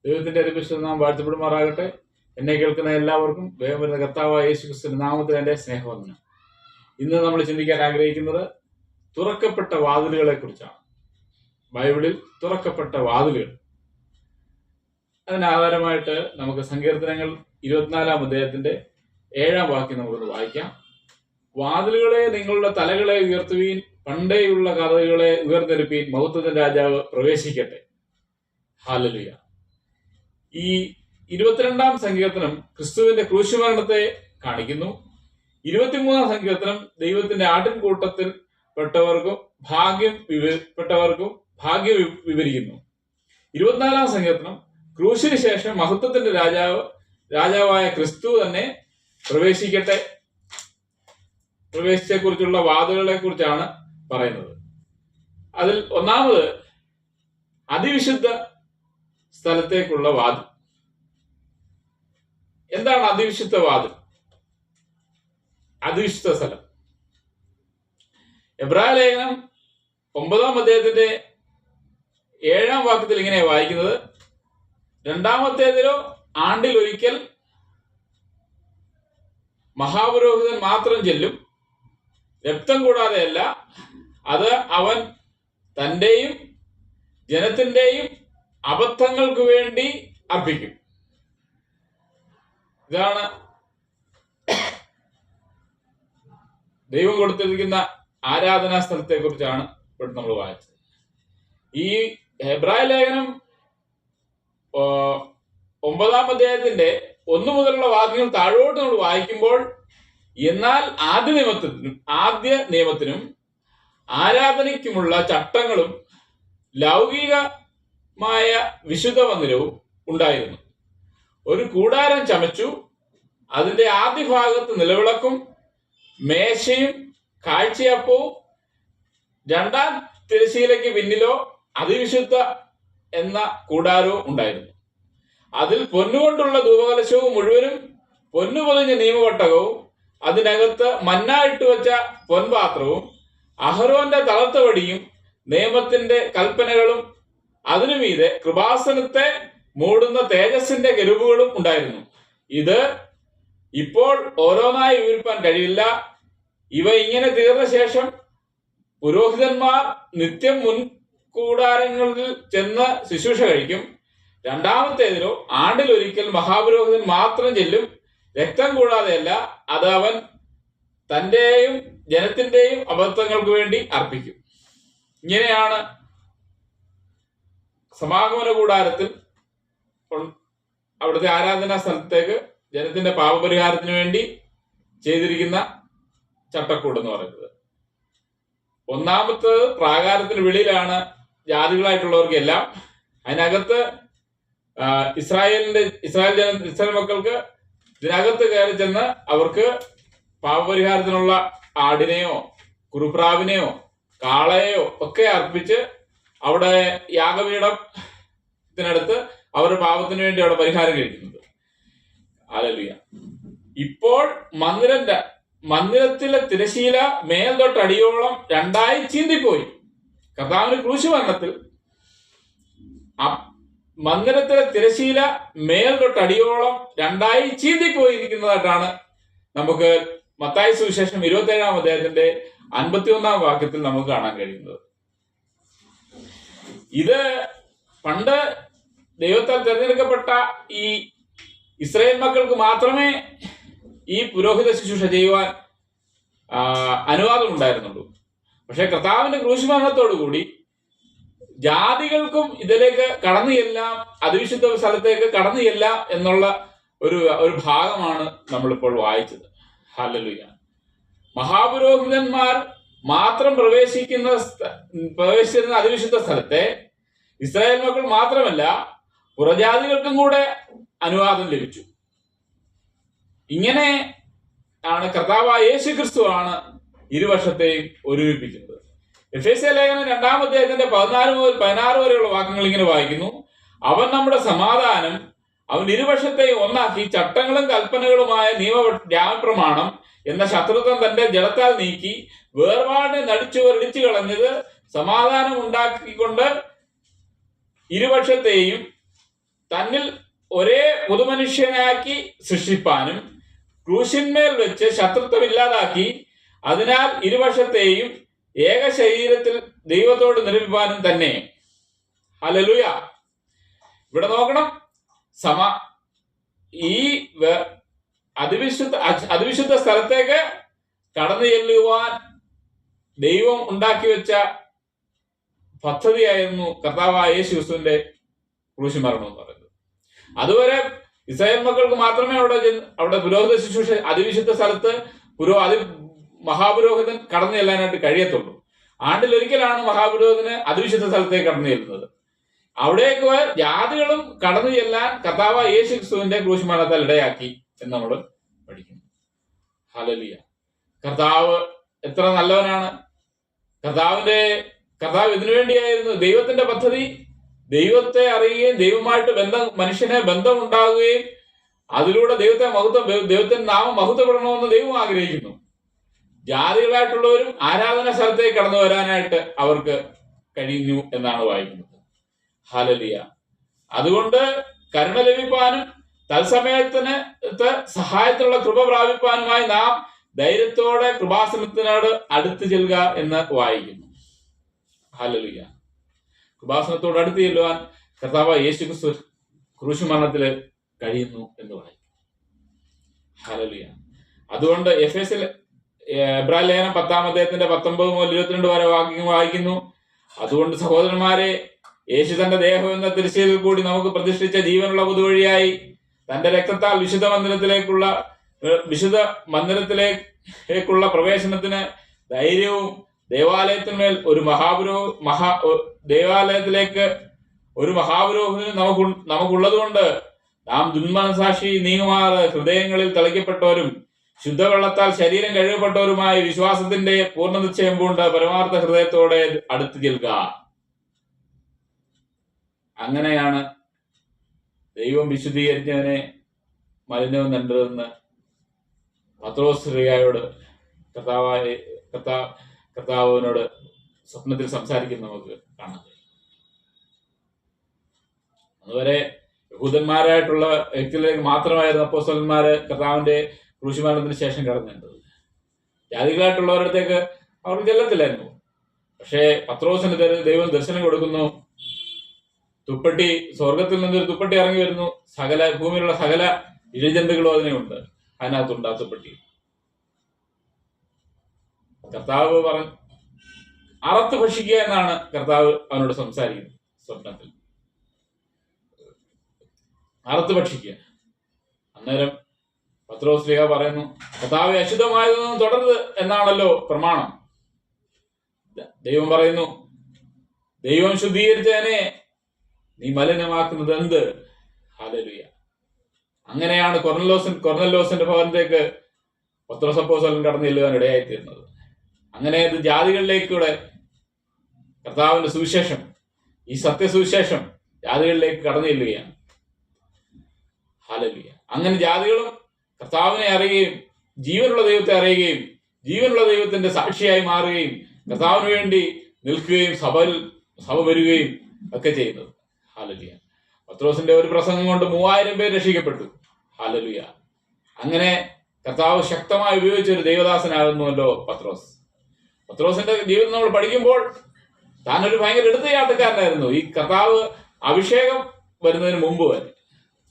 ദൈവത്തിന്റെ അതിപരിശുദ്ധ നാമം വാഴ്ത്തപ്പെടുമാറാകട്ടെ. എന്നെ കേൾക്കുന്ന എല്ലാവർക്കും വേഗം വരുന്ന കർത്താവായ യേശുക്രിസ്തുവിന്റെ നാമത്തിൽ എൻ്റെ സ്നേഹവന്ദനം. ഇന്ന് നമ്മൾ ചിന്തിക്കാൻ ആഗ്രഹിക്കുന്നത് തുറക്കപ്പെട്ട വാതിലുകളെ കുറിച്ചാണ്. ബൈബിളിൽ തുറക്കപ്പെട്ട വാതിലുകൾ. അതിനാധാരമായിട്ട് നമുക്ക് സങ്കീർത്തനങ്ങൾ 24-ാം അധ്യായത്തിന്റെ 7-ാം വാക്യം നമുക്കൊന്ന് വായിക്കാം. വാതിലുകളെ നിങ്ങളുടെ തലകളെ ഉയർത്തുവീൻ, പണ്ടേയുള്ള കഥകളെ ഉയർന്നെടുപ്പീൻ, മഹത്വത്തിന്റെ രാജാവ് പ്രവേശിക്കട്ടെ. ഹല്ലേലൂയ. ഈ 22-ാം സങ്കീർത്തനം ക്രിസ്തുവിന്റെ ക്രൂശുമരണത്തെ കാണിക്കുന്നു. 23-ാം സങ്കീർത്തനം ദൈവത്തിന്റെ ആട്ടിൻകൂട്ടത്തിൽ പെട്ടവർക്കും ഭാഗ്യം വിവരിക്കുന്നു. 24-ാം സങ്കീർത്തനം ക്രൂശിന് ശേഷം മഹത്വത്തിന്റെ രാജാവായ ക്രിസ്തു തന്നെ പ്രവേശിച്ചെ കുറിച്ചുള്ള വാതിലുകളെ കുറിച്ചാണ് പറയുന്നത്. അതിൽ ഒന്നാമത് അതിവിശുദ്ധ സ്ഥലത്തേക്കുള്ള വാതിൽ. എന്താണ് അതിവിശുദ്ധ വാതിൽ? അതിവിശുദ്ധ സ്ഥലം. എബ്രായ ലേഖനം 9-ാം അധ്യായത്തിന്റെ 7-ാം വാക്യത്തിൽ ഇങ്ങനെ വായിക്കുന്നത്: രണ്ടാമത്തേതിലോ ആണ്ടിൽ ഒരിക്കൽ മഹാപുരോഹിതൻ മാത്രം ചെല്ലും, രക്തം കൂടാതെയല്ല, അത് അവൻ തന്റെയും ജനത്തിന്റെയും അബദ്ധങ്ങൾക്ക് വേണ്ടി അർപ്പിക്കും. ഇതാണ് ദൈവം കൊടുത്തിരിക്കുന്ന ആരാധനാ സ്ഥലത്തെ കുറിച്ചാണ് ഇവിടെ നമ്മൾ വായിച്ചത്. ഈ എബ്രായ ലേഖനം 9-ാം അധ്യായത്തിന്റെ 1 മുതലുള്ള വാക്യങ്ങൾ താഴോട്ട് നമ്മൾ വായിക്കുമ്പോൾ, എന്നാൽ ആദ്യ നിയമത്തിനും ആരാധനയ്ക്കുമുള്ള ചട്ടങ്ങളും ലൗകികമായ വിശുദ്ധ മന്ദിരവും ഉണ്ടായിരുന്നു. ഒരു കൂടാരം ചമച്ചു, അതിന്റെ ആദ്യ ഭാഗത്ത് നിലവിളക്കും മേശയും കാഴ്ചയപ്പവും, രണ്ടാം തിരശ്ശീലയ്ക്ക് പിന്നിലോ അതിവിശുദ്ധ എന്ന കൂടാരവും ഉണ്ടായിരുന്നു. അതിൽ പൊന്നുകൊണ്ടുള്ള ധൂപകലശവും മുഴുവനും പൊന്നു പൊതിഞ്ഞ നിയമപെട്ടകവും, അതിനകത്ത് മന്ന ഇട്ടുവെച്ച പൊൻപാത്രവും, അഹരോന്റെ തളർത്തവടിയും നിയമത്തിന്റെ കൽപ്പനകളും, അതിനു മീതെ കൃപാസനത്തെ മൂടുന്ന തേജസ്സിന്റെ കെരൂബുകളും ഉണ്ടായിരുന്നു. ഇത് ഇപ്പോൾ ഓരോന്നായി വിവരിപ്പാൻ കഴിയില്ല. ഇവ ഇങ്ങനെ തീർന്ന ശേഷം പുരോഹിതന്മാർ നിത്യം മുൻകൂടാരങ്ങളിൽ ചെന്ന് ശുശ്രൂഷ കഴിക്കും. രണ്ടാമത്തേതിലോ ആണ്ടിൽ ഒരിക്കൽ മഹാപുരോഹിതൻ മാത്രം ചെല്ലും, രക്തം കൂടാതെയല്ല, അത് അവൻ തന്റെയും ജനത്തിന്റെയും അബദ്ധങ്ങൾക്ക് വേണ്ടി അർപ്പിക്കും. ഇങ്ങനെയാണ് സമാഗമന കൂടാരത്തിൽ അവിടുത്തെ ആരാധനാ സ്ഥലത്തേക്ക് ജനത്തിന്റെ പാപപരിഹാരത്തിന് വേണ്ടി ചെയ്തിരിക്കുന്ന ചട്ടക്കൂട് എന്ന് പറയുന്നത്. ഒന്നാമത്തേത് പ്രാകാരത്തിന് വെളിയിലാണ് ജാതികളായിട്ടുള്ളവർക്കെല്ലാം. അതിനകത്ത് ഇസ്രായേൽ മക്കൾക്ക് ഇതിനകത്ത് കയറി ചെന്ന് അവർക്ക് പാപപരിഹാരത്തിനുള്ള ആടിനെയോ കുറുപ്രാവിനെയോ കാളയെയോ ഒക്കെ അർപ്പിച്ച് അവിടെ യാഗപീഠത്തിനടുത്ത് അവരുടെ പാപത്തിന് വേണ്ടി അവിടെ പരിഹാരം കഴിക്കുന്നത്. ഹല്ലേലൂയ. ഇപ്പോൾ മന്ദിരത്തിലെ തിരശീല മേൽ തൊട്ടടിയോളം രണ്ടായി ചീന്തിപ്പോയി. കർത്താവിന്റെ ക്രൂശുമരണത്തിൽ മന്ദിരത്തിലെ തിരശീല മേൽ തൊട്ടടിയോളം രണ്ടായി ചീന്തിപ്പോയിരിക്കുന്നതായിട്ടാണ് നമുക്ക് മത്തായി സുവിശേഷം 27-ാം അധ്യായത്തിന്റെ 51-ാം വാക്യത്തിൽ നമുക്ക് കാണാൻ കഴിയുന്നത്. ഇത് പണ്ട് ദൈവത്താൽ തിരഞ്ഞെടുക്കപ്പെട്ട ഈ ഇസ്രായേൽ മക്കൾക്ക് മാത്രമേ ഈ പുരോഹിത ശുശ്രൂഷ ചെയ്യുവാൻ അനുവാദം ഉണ്ടായിരുന്നുള്ളൂ. പക്ഷെ കർത്താവിന്റെ ക്രൂശുമരണത്തോടുകൂടി ജാതികൾക്കും ഇതിലേക്ക് കടന്നു ചെല്ലാം, അതിവിശുദ്ധ സ്ഥലത്തേക്ക് കടന്നു ചെല്ലാം എന്നുള്ള ഒരു ഭാഗമാണ് നമ്മളിപ്പോൾ വായിച്ചത്. ഹല്ലേലൂയ. മഹാപുരോഹിതന്മാർ മാത്രം പ്രവേശിച്ചിരുന്ന അതിവിശുദ്ധ സ്ഥലത്തെ ഇസ്രായേൽ മക്കൾ മാത്രമല്ല, പുറജാതികൾക്കും കൂടെ അനുവാദം ലഭിച്ചു. ഇങ്ങനെ ആണ് കർത്താവായ യേശു ക്രിസ്തു ആണ് ഇരുവശത്തെയും ഒരുമിപ്പിക്കുന്നത്. എഫേസ്യ ലേഖനം 2-ാം അധ്യായത്തിന്റെ 14 മുതൽ 16 വരെയുള്ള വാക്യങ്ങൾ ഇങ്ങനെ വായിക്കുന്നു: അവൻ നമ്മുടെ സമാധാനം, അവൻ ഇരുവശത്തെയും ഒന്നാക്കി ചട്ടങ്ങളും കൽപ്പനകളുമായ ന്യായപ്രമാണം എന്ന ശത്രുത്വം തന്റെ ജഡത്താൽ നീക്കി വേർപാടിനെ നടിച്ചു കളഞ്ഞത് സമാധാനം ഉണ്ടാക്കിക്കൊണ്ട് ഇരുപക്ഷത്തെയും തന്നിൽ ഒരേ പുതുമനുഷ്യനാക്കി സൃഷ്ടിപ്പാനും ക്രൂശിന്മേൽ വെച്ച് ശത്രുത്വം ഇല്ലാതാക്കി അതിനാൽ ഇരുവശത്തെയും ഏക ശരീരത്തിൽ ദൈവത്തോട് നിർമ്മിപ്പാനും തന്നെ. ഹല്ലേലൂയ. ഇവിടെ നോക്കണം, ഈ അതിവിശുദ്ധ സ്ഥലത്തേക്ക് കടന്നു ചെല്ലുവാൻ ദൈവം ഉണ്ടാക്കി വെച്ച പദ്ധതിയായിരുന്നു കർത്താവായ യേശു ക്രിസ്തുവിന്റെ ക്രൂശ് മരണം എന്ന് പറയുന്നത്. അതുവരെ ഇസ്രായേൽ മക്കൾക്ക് മാത്രമേ അവിടെ പുരോഹിത ശുശ്രൂഷ അതിവിശുദ്ധ സ്ഥലത്ത് മഹാപുരോഹിതൻ കടന്നു ചെല്ലാനായിട്ട് കഴിയത്തുള്ളൂ. ആണ്ടിലൊരിക്കലാണ് മഹാപുരോഹിതന് അതിവിശുദ്ധ സ്ഥലത്തേക്ക് കടന്നു ചെല്ലുന്നത്. അവിടേക്ക് ജാതികളും കടന്നു ചെല്ലാൻ കർത്താവായ യേശു ക്രിസ്തുവിന്റെ ക്രൂശ് മരണത്താൽ ഇടയാക്കി എന്ന് നമ്മൾ പഠിക്കുന്നു. ഹല്ലേലൂയ. കർത്താവ് എത്ര നല്ലവനാണ്. കർത്താവ് ഇതിനു വേണ്ടിയായിരുന്നു. ദൈവത്തിന്റെ പദ്ധതി ദൈവത്തെ അറിയുകയും ദൈവമായിട്ട് മനുഷ്യനെ ബന്ധമുണ്ടാകുകയും അതിലൂടെ ദൈവത്തിന്റെ നാമം മഹത്വപ്പെടണമെന്ന് ദൈവം ആഗ്രഹിക്കുന്നു. ജാതികളായിട്ടുള്ളവരും ആരാധന സ്ഥലത്തേക്ക് കടന്നു വരാനായിട്ട് അവർക്ക് കഴിഞ്ഞു എന്നാണ് വായിക്കുന്നത്. ഹല്ലേലൂയ. അതുകൊണ്ട് കരുണ ലഭിപ്പാനും തത്സമയത്തിന് സഹായത്തിനുള്ള കൃപ പ്രാപിപ്പാനുമായി നാം ധൈര്യത്തോടെ കൃപാസനത്തിനോട് അടുത്ത് ചെല്ലുക എന്ന് വായിക്കുന്നു. ഹല്ലേലൂയ. കൃപാസനത്തോട് അടുത്ത് ചെല്ലുവാൻ കർത്താവ് യേശു ക്രിസ്തു ക്രൂശ് മരണത്തില് കഴിയുന്നു എന്ന് വായിക്കും. ഹല്ലേലൂയ. അതുകൊണ്ട് എബ്രായ ലേഖനം 10-ാം അധ്യായത്തിന്റെ 19 മുതൽ 22 വരെ വായിക്കുന്നു. അതുകൊണ്ട് സഹോദരന്മാരെ, യേശു തന്റെ ദേഹം എന്ന തിരശ്ശീലയിൽ കൂടി നമുക്ക് പ്രതിഷ്ഠിച്ച ജീവനുള്ള പുതുവഴിയായി തന്റെ രക്തത്താൽ വിശുദ്ധ മന്ദിരത്തിലേക്കുള്ള പ്രവേശനത്തിന് ധൈര്യവും ദേവാലയത്തിന്മേൽ ദേവാലയത്തിലേക്ക് ഒരു മഹാപുരോഹിതനും നമുക്കുള്ളത് കൊണ്ട് നാം ദുന്മനസാക്ഷി നീങ്ങുമാറ് ഹൃദയങ്ങളിൽ തളിക്കപ്പെട്ടവരും ശുദ്ധവെള്ളത്താൽ ശരീരം കഴുകപ്പെട്ടവരുമായ വിശ്വാസത്തിന്റെ പൂർണ്ണ നിശ്ചയം കൊണ്ട് പരമാർത്ഥ ഹൃദയത്തോടെ അടുത്ത് ചെല്ലുക. അങ്ങനെയാണ് ദൈവം വിശുദ്ധീകരിച്ചവനെ മലിനവും നല്ലതെന്ന് പത്രോസ്ലിഹായോട് കർത്താവിനോട് സ്വപ്നത്തിൽ സംസാരിക്കുന്ന നമുക്ക് കാണാം. അതുവരെ യഹൂദന്മാരായിട്ടുള്ള വ്യക്തികളിലേക്ക് മാത്രമായിരുന്നു അപ്പോസ്തലന്മാര് കർത്താവിന്റെ ക്രൂശുമരണത്തിന് ശേഷം കടന്നേണ്ടത്. ജാതികളായിട്ടുള്ളവരടുത്തേക്ക് അവർക്ക് ചെല്ലത്തില്ലായിരുന്നു. പക്ഷേ പത്രോസിന് ദൈവം ദർശനം കൊടുക്കുന്നു. സ്വർഗത്തിൽ നിന്നൊരു തുപ്പട്ടി ഇറങ്ങി വരുന്നു. ഭൂമിയിലുള്ള സകല ഇഴജന്തുക്കളും അതിനുണ്ട്, അതിനകത്തുണ്ട് ആ തുപ്പട്ടി. കർത്താവ് അറത്ത് ഭക്ഷിക്കുക എന്നാണ് കർത്താവ് അവനോട് സംസാരിക്കുന്നത് സ്വപ്നത്തിൽ. അറത്ത് ഭക്ഷിക്കുക. അന്നേരം പത്രോസ്ലീഹ പറയുന്നു, കർത്താവെ അശുദ്ധമായതൊന്നും തുടരുത് എന്നാണല്ലോ പ്രമാണം. ദൈവം പറയുന്നു, ദൈവം ശുദ്ധീകരിച്ചതിനെ നീ മലിനമാക്കുന്നത് എന്ത്? ഹല്ലേലൂയ. അങ്ങനെയാണ് കൊർന്നല്യോസിന്റെ ഭവനത്തേക്ക് പത്രോസ് അപ്പോസ്തലൻ കടന്നു ചെല്ലുവാൻ ഇടയായിത്തീരുന്നത്. അങ്ങനെ ഇത് ജാതികളിലേക്കൂടെ കർത്താവിന്റെ സുവിശേഷം, ഈ സത്യസുവിശേഷം ജാതികളിലേക്ക് കടന്നു ചെല്ലുകയാണ്. ഹല്ലേലൂയ. അങ്ങനെ ജാതികളും കർത്താവിനെ അറിയുകയും ജീവനുള്ള ദൈവത്തെ അറിയുകയും ജീവനുള്ള ദൈവത്തിന്റെ സാക്ഷിയായി മാറുകയും കർത്താവിന് വേണ്ടി നിൽക്കുകയും സഭ വരികയും ഒക്കെ ചെയ്യുന്നത്. ഹല്ലേലൂയ. പത്രോസിന്റെ ഒരു പ്രസംഗം കൊണ്ട് 3000 പേർ രക്ഷിക്കപ്പെട്ടു. ഹല്ലേലൂയ. അങ്ങനെ കർത്താവ് ശക്തമായി ഉപയോഗിച്ച ഒരു ദൈവദാസനാകുന്നുവല്ലോ പത്രോസിന്റെ ജീവിതം നമ്മൾ പഠിക്കുമ്പോൾ താനൊരു ഭയങ്കര എടുത്തുചാട്ടക്കാരനായിരുന്നു. ഈ കർത്താവ് അഭിഷേകം വരുന്നതിന് മുമ്പ് വരെ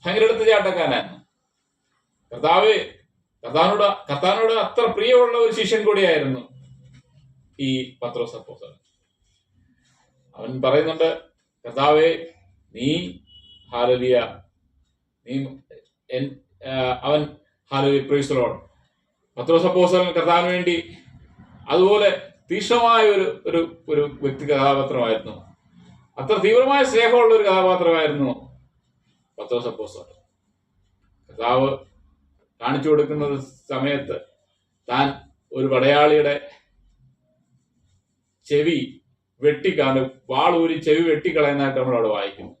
ഭയങ്കര എടുത്തുചാട്ടക്കാരനായിരുന്നു. കർത്താവിനോട് അത്ര പ്രിയമുള്ള ഒരു ശിഷ്യൻ കൂടിയായിരുന്നു ഈ പത്രോസ് അപ്പോസ്തലൻ. അവൻ പറയുന്നുണ്ട്, കർത്താവേ നീ ഹല്ലേലൂയ, അവൻ ഹല്ലേലൂയ, പ്രൈസ് ദി ലോർഡ്. പത്രോസ് അപ്പോസ്തലൻ കർത്താവിന് വേണ്ടി അതുപോലെ തീക്ഷ്ണമായ ഒരു വ്യക്തി കഥാപാത്രമായിരുന്നു. അത്ര തീവ്രമായ സ്നേഹമുള്ള ഒരു കഥാപാത്രമായിരുന്നു പത്രോസ് അപ്പോസ്തലൻ. കർത്താവ് കാണിച്ചു കൊടുക്കുന്ന സമയത്ത് താൻ ഒരു പടയാളിയുടെ ചെവി വാളൂരി ചെവി വെട്ടിക്കളയുന്നതായിട്ട് നമ്മളവിടെ വായിക്കുന്നു.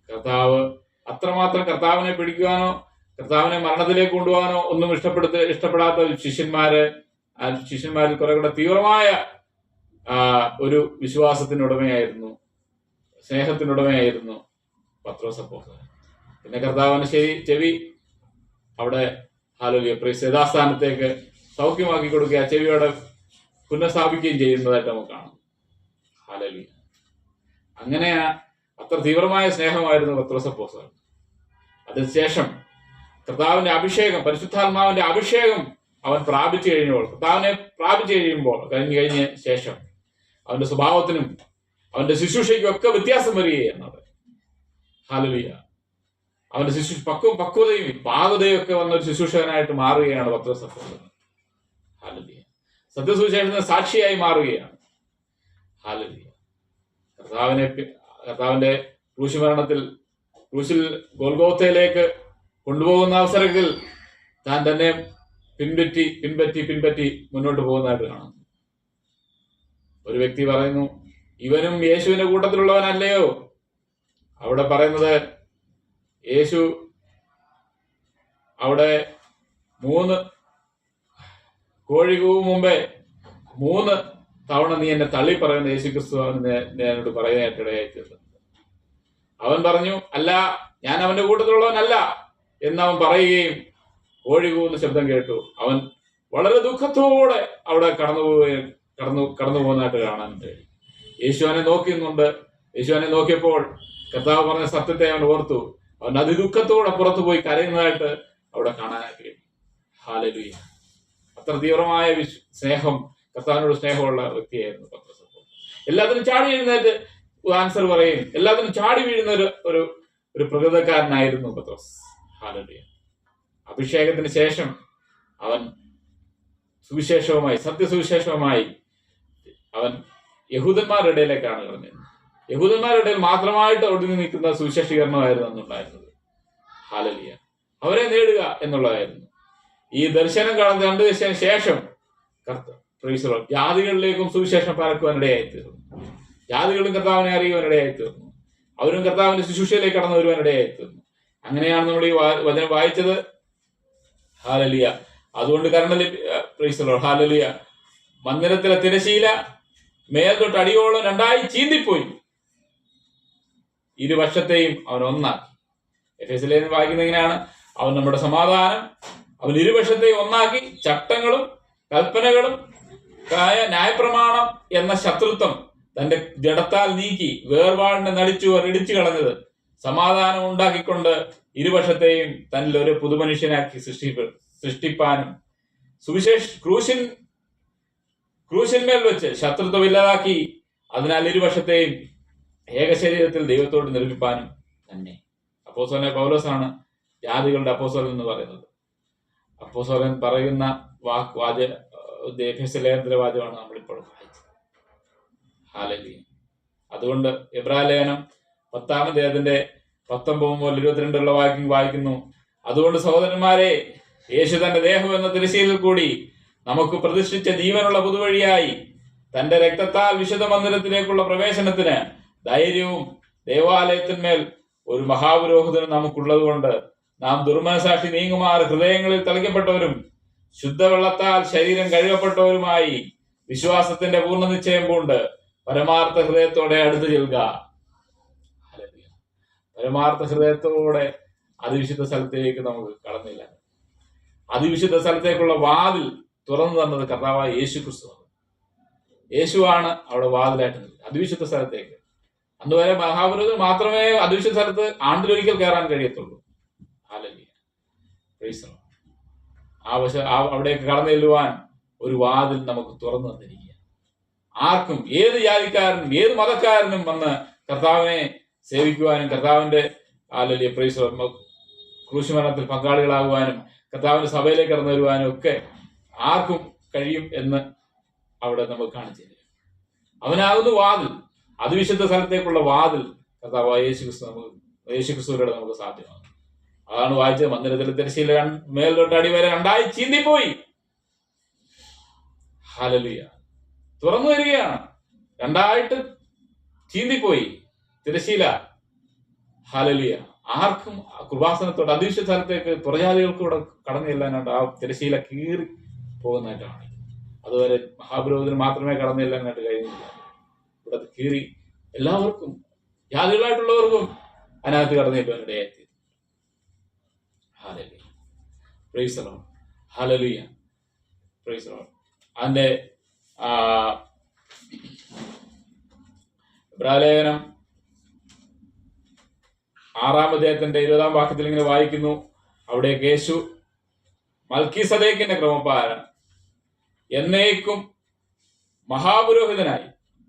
കർത്താവ് അത്രമാത്രം കർത്താവിനെ പിടിക്കുവാനോ കർത്താവിനെ മരണത്തിലേക്ക് കൊണ്ടുപോകാനോ ഒന്നും ഇഷ്ടപ്പെടാത്ത ശിഷ്യന്മാരിൽ കുറെ കൂടെ തീവ്രമായ ഒരു വിശ്വാസത്തിനുടമയായിരുന്നു, സ്നേഹത്തിനുടമയായിരുന്നു പത്രോസ് അപ്പോസ്തലൻ. പിന്നെ കർത്താവിന്റെ ചെവി അവിടെ ഹല്ലേലൂയ യഥാസ്ഥാനത്തേക്ക് സൗഖ്യമാക്കി കൊടുക്കുക, ചെവിയോടെ പുനഃസ്ഥാപിക്കുകയും ചെയ്യുന്നതായിട്ട് നമുക്ക് കാണാം. ഹല്ലേലൂയ. അങ്ങനെ അത്ര തീവ്രമായ സ്നേഹമായിരുന്നു പത്രോസ് അപ്പോസ്തലൻ. അതിനുശേഷം കർത്താവിന്റെ അഭിഷേകം, പരിശുദ്ധാത്മാവിന്റെ അഭിഷേകം അവൻ പ്രാപിച്ചു കഴിയുമ്പോൾ കഴിഞ്ഞ ശേഷം അവന്റെ സ്വഭാവത്തിനും അവന്റെ ശുശ്രൂഷയ്ക്കും ഒക്കെ വ്യത്യാസം വരികയാണ്. ഹല്ലേലൂയ. അവന്റെ പക്വതയും പാകതയും ഒക്കെ വന്ന ഒരു ശുശ്രൂഷകനായിട്ട് മാറുകയാണ് പത്രോസ് അപ്പോസ്തലൻ. ഹല്ലേലൂയ. സത്യസുവിശേഷത്തിന് സാക്ഷിയായി മാറുകയാണ്. ഹല്ലേലൂയ. കർത്താവിന്റെ ക്രൂശിൽ ഗോൽഗോത്തയിലേക്ക് കൊണ്ടുപോകുന്ന അവസരത്തിൽ താൻ തന്നെ പിൻപറ്റി മുന്നോട്ട് പോകുന്നതായിട്ട് കാണുന്നു. ഒരു വ്യക്തി പറയുന്നു, ഇവനും യേശുവിന്റെ കൂട്ടത്തിലുള്ളവനല്ലയോ? അവിടെ പറയുന്നത്, യേശു അവിടെ 3 കോഴി കൂവും മുമ്പേ 3 തവണ നീ എന്നെ തള്ളി പറയുന്ന യേശു ക്രിസ്തു എന്നോട് പറയാനായിട്ടിടയായി തീർന്നു. അവൻ പറഞ്ഞു, അല്ല, ഞാൻ അവന്റെ കൂട്ടത്തിലുള്ളവനല്ല എന്നവൻ പറയുകയും കോഴി കൂവുന്ന ശബ്ദം കേട്ടു. അവൻ വളരെ ദുഃഖത്തോടെ അവിടെ കടന്നു പോകുന്നതായിട്ട് കാണാനുണ്ട്. യേശുവിനെ നോക്കിയപ്പോൾ കർത്താവ് പറഞ്ഞ സത്യത്തെ അവൻ ഓർത്തു. അവൻ അതിദുഃഖത്തോടെ പുറത്തു പോയി കരയുന്നതായിട്ട് അവിടെ കാണാനായിട്ട് കഴിയും. ഹല്ലേലൂയ. അത്ര തീവ്രമായ സ്നേഹം, കർത്താവിനോട് സ്നേഹമുള്ള വ്യക്തിയായിരുന്നു പത്രോസ്. എല്ലാത്തിനും ചാടി എഴുന്നേറ്റ് ആൻസർ പറയും, എല്ലാത്തിനും ചാടി വീഴുന്ന ഒരു പ്രകൃതക്കാരനായിരുന്നു പത്രോസ്. ഹല്ലേലൂയ. അഭിഷേകത്തിന് ശേഷം അവൻ സത്യസുവിശേഷവുമായി അവൻ യഹൂദന്മാരുടെ ഇടയിലേക്കാണ് കടന്നത്. യഹൂദന്മാരുടെ ഇടയിൽ മാത്രമായിട്ട് ഒടുങ്ങി നിൽക്കുന്ന സുവിശേഷീകരണമായിരുന്നു അന്നുണ്ടായിരുന്നത്. ഹല്ലേലൂയ. അവരെ നേടുക എന്നുള്ളതായിരുന്നു. ഈ ദർശനം കണ്ടതിന് ശേഷം ജാതികളിലേക്കും സുവിശേഷം പരക്കുവാനിടയായിത്തീർന്നു. ജാതികളും കർത്താവിനെ അറിയുവാനിടയായിത്തീർന്നു. അവരും കർത്താവിന്റെ ശുശ്രൂഷയിലേക്ക് കടന്നു വരുവാനിടയായിത്തീർന്നു. അങ്ങനെയാണ് നമ്മൾ ഈ വചനം വായിച്ചത്. ഹല്ലേലൂയ. അതുകൊണ്ട് ഹല്ലേലൂയ. മന്ദിരത്തിലെ തിരശീല മേൽ തൊട്ട് അടിയോളം 2ആയി ചീന്തിപ്പോയി. ഇരുപക്ഷത്തെയും അവൻ ഒന്നാക്കി. എഫേസ്യർ വായിക്കുന്ന എങ്ങനെയാണ്? അവൻ നമ്മുടെ സമാധാനം, അവൻ ഇരുപക്ഷത്തെയും ഒന്നാക്കി ചട്ടങ്ങളും കൽപ്പനകളും ന്യായപ്രമാണം എന്ന ശത്രുത്വം തന്റെ ജഡത്താൽ നീക്കി വേർപാടിനെ ഇടിച്ചു കളഞ്ഞത് സമാധാനം ഉണ്ടാക്കിക്കൊണ്ട് ഇരുപക്ഷത്തെയും തന്നിൽ ഒരു പുതുമനുഷ്യനാക്കി സൃഷ്ടിപ്പാനും ക്രൂശിന്മേൽ വെച്ച് ശത്രുത്വം ഇല്ലാതാക്കി, അതിനാൽ ഇരുപക്ഷത്തെയും ഏകശരീരത്തിൽ ദൈവത്തോട് നിർമ്മിപ്പാനും തന്നെ. അപ്പോസ്തലനായ പൗലോസാണ് ജാതികളുടെ അപ്പോസ്തലൻ എന്ന് പറയുന്നത്. അപ്പോസ്തലൻ പറയുന്ന എഫേസ്യലേഖനത്തിലെ വാചകമാണ് നമ്മളിപ്പോൾ വായിച്ചത്. ഹല്ലേലൂയ. അതുകൊണ്ട് എബ്രായ ലേഖനം 10-ാം അധ്യായത്തിന്റെ 19 മുതൽ 22 വായിക്കുന്നു. അതുകൊണ്ട് സഹോദരന്മാരെ, യേശു തന്റെ ദേഹം എന്ന തിരശ്ശീലയിൽ കൂടി നമുക്ക് പ്രതിഷ്ഠിച്ച ജീവനുള്ള പുതുവഴിയായി തന്റെ രക്തത്താൽ വിശുദ്ധ മന്ദിരത്തിലേക്കുള്ള പ്രവേശനത്തിന് ധൈര്യവും ദേവാലയത്തിന്മേൽ ഒരു മഹാപുരോഹിതനും നമുക്കുള്ളത് കൊണ്ട് നാം ദുർമനസാക്ഷി നീങ്ങുമാറ് ഹൃദയങ്ങളിൽ തളിക്കപ്പെട്ടവരും ശുദ്ധവെള്ളത്താൽ ശരീരം കഴുകപ്പെട്ടവരുമായി വിശ്വാസത്തിന്റെ പൂർണ്ണ നിശ്ചയം പൂണ്ട് പരമാർത്ഥ ഹൃദയത്തോടെ അടുത്ത് ചെല്ലുക. പരമാർത്ഥ ഹൃദയത്തോടെ അതിവിശുദ്ധ സ്ഥലത്തേക്ക് നമുക്ക് കടന്നില്ല. അതിവിശുദ്ധ സ്ഥലത്തേക്കുള്ള വാതിൽ തുറന്നു തന്നത് കർത്താവായ യേശു ക്രിസ്തുവാണ്. യേശുവാണ് അവിടെ വാതിലായിട്ട് നിൽക്കുന്നത് അതിവിശുദ്ധ സ്ഥലത്തേക്ക്. അന്നുവരെ മഹാപുരോഹിതൻ മാത്രമേ അതിവിശുദ്ധ സ്ഥലത്ത് ആണ്ടിലൊരിക്കൽ കയറാൻ കഴിയത്തുള്ളൂ. ഹല്ലേലൂയ. Praise the Lord. അവിടേക്ക് കടന്നു ചെല്ലുവാൻ ഒരു വാതിൽ നമുക്ക് തുറന്നു തന്നിരിക്കുക. ആർക്കും, ഏത് ജാതിക്കാരനും ഏത് മതക്കാരനും വന്ന് കർത്താവിനെ സേവിക്കുവാനും കർത്താവിന്റെ ഹല്ലേലൂയ പ്രൈസ് ദി ലോർഡ് ക്രൂശുമരണത്തിൽ പങ്കാളികളാകുവാനും കർത്താവിന്റെ സഭയിലേക്ക് കടന്നു വരുവാനും ഒക്കെ ആർക്കും കഴിയും എന്ന് അവിടെ നമുക്ക് കാണിച്ചു തരും. അവനാകുന്നു വാതിൽ, അതിവിശുദ്ധ സ്ഥലത്തേക്കുള്ള വാതിൽ കർത്താവായ യേശുക്രിസ്തുവിലൂടെ നമുക്ക് സാധ്യമാണ്. അതാണ് വായിച്ചത്. മന്ദിരത്തിലെ തിരശ്ശീല മേൽ തൊട്ട് അടി വരെ 2ആയി ചീന്തിപ്പോയി. ഹല്ലേലൂയ. തുറന്നു വരികയാണ്. 2ആയിട്ട് ചീന്തിപ്പോയി തിരശ്ശീല. ഹല്ലേലൂയ. ആർക്കും കൃപാസനത്തോട് അതിവിശുദ്ധ സ്ഥലത്തേക്ക് പുറജാതികൾക്ക് കൂടെ കടന്നു ചെല്ലാനായിട്ട് ആ തിരശ്ശീല കീറി പോകുന്നതായിട്ടാണ്. അതുവരെ മഹാപുരോഹിതന് മാത്രമേ കടന്നു ചെല്ലാനായിട്ട് കഴിയുന്നില്ല. ഇവിടെ കീറി എല്ലാവർക്കും, ജാതികളായിട്ടുള്ളവർക്കും അതിനകത്ത് കടന്നു ചെല്ലുവാൻ ഇടയായി. Hallelujah, praise the lord, hallelujah, praise the Lord. അതിന്റെ ഇബ്രാഹിം 6-ാം അധ്യായത്തിന്റെ 20-ാം വാക്യത്തിൽ ഇങ്ങനെ വായിക്കുന്നു, അവിടെ യേശു മൽക്കീസദേക്കിന്റെ ക്രമപ്രകാരം എന്നേക്കും മഹാപുരോഹിതനായി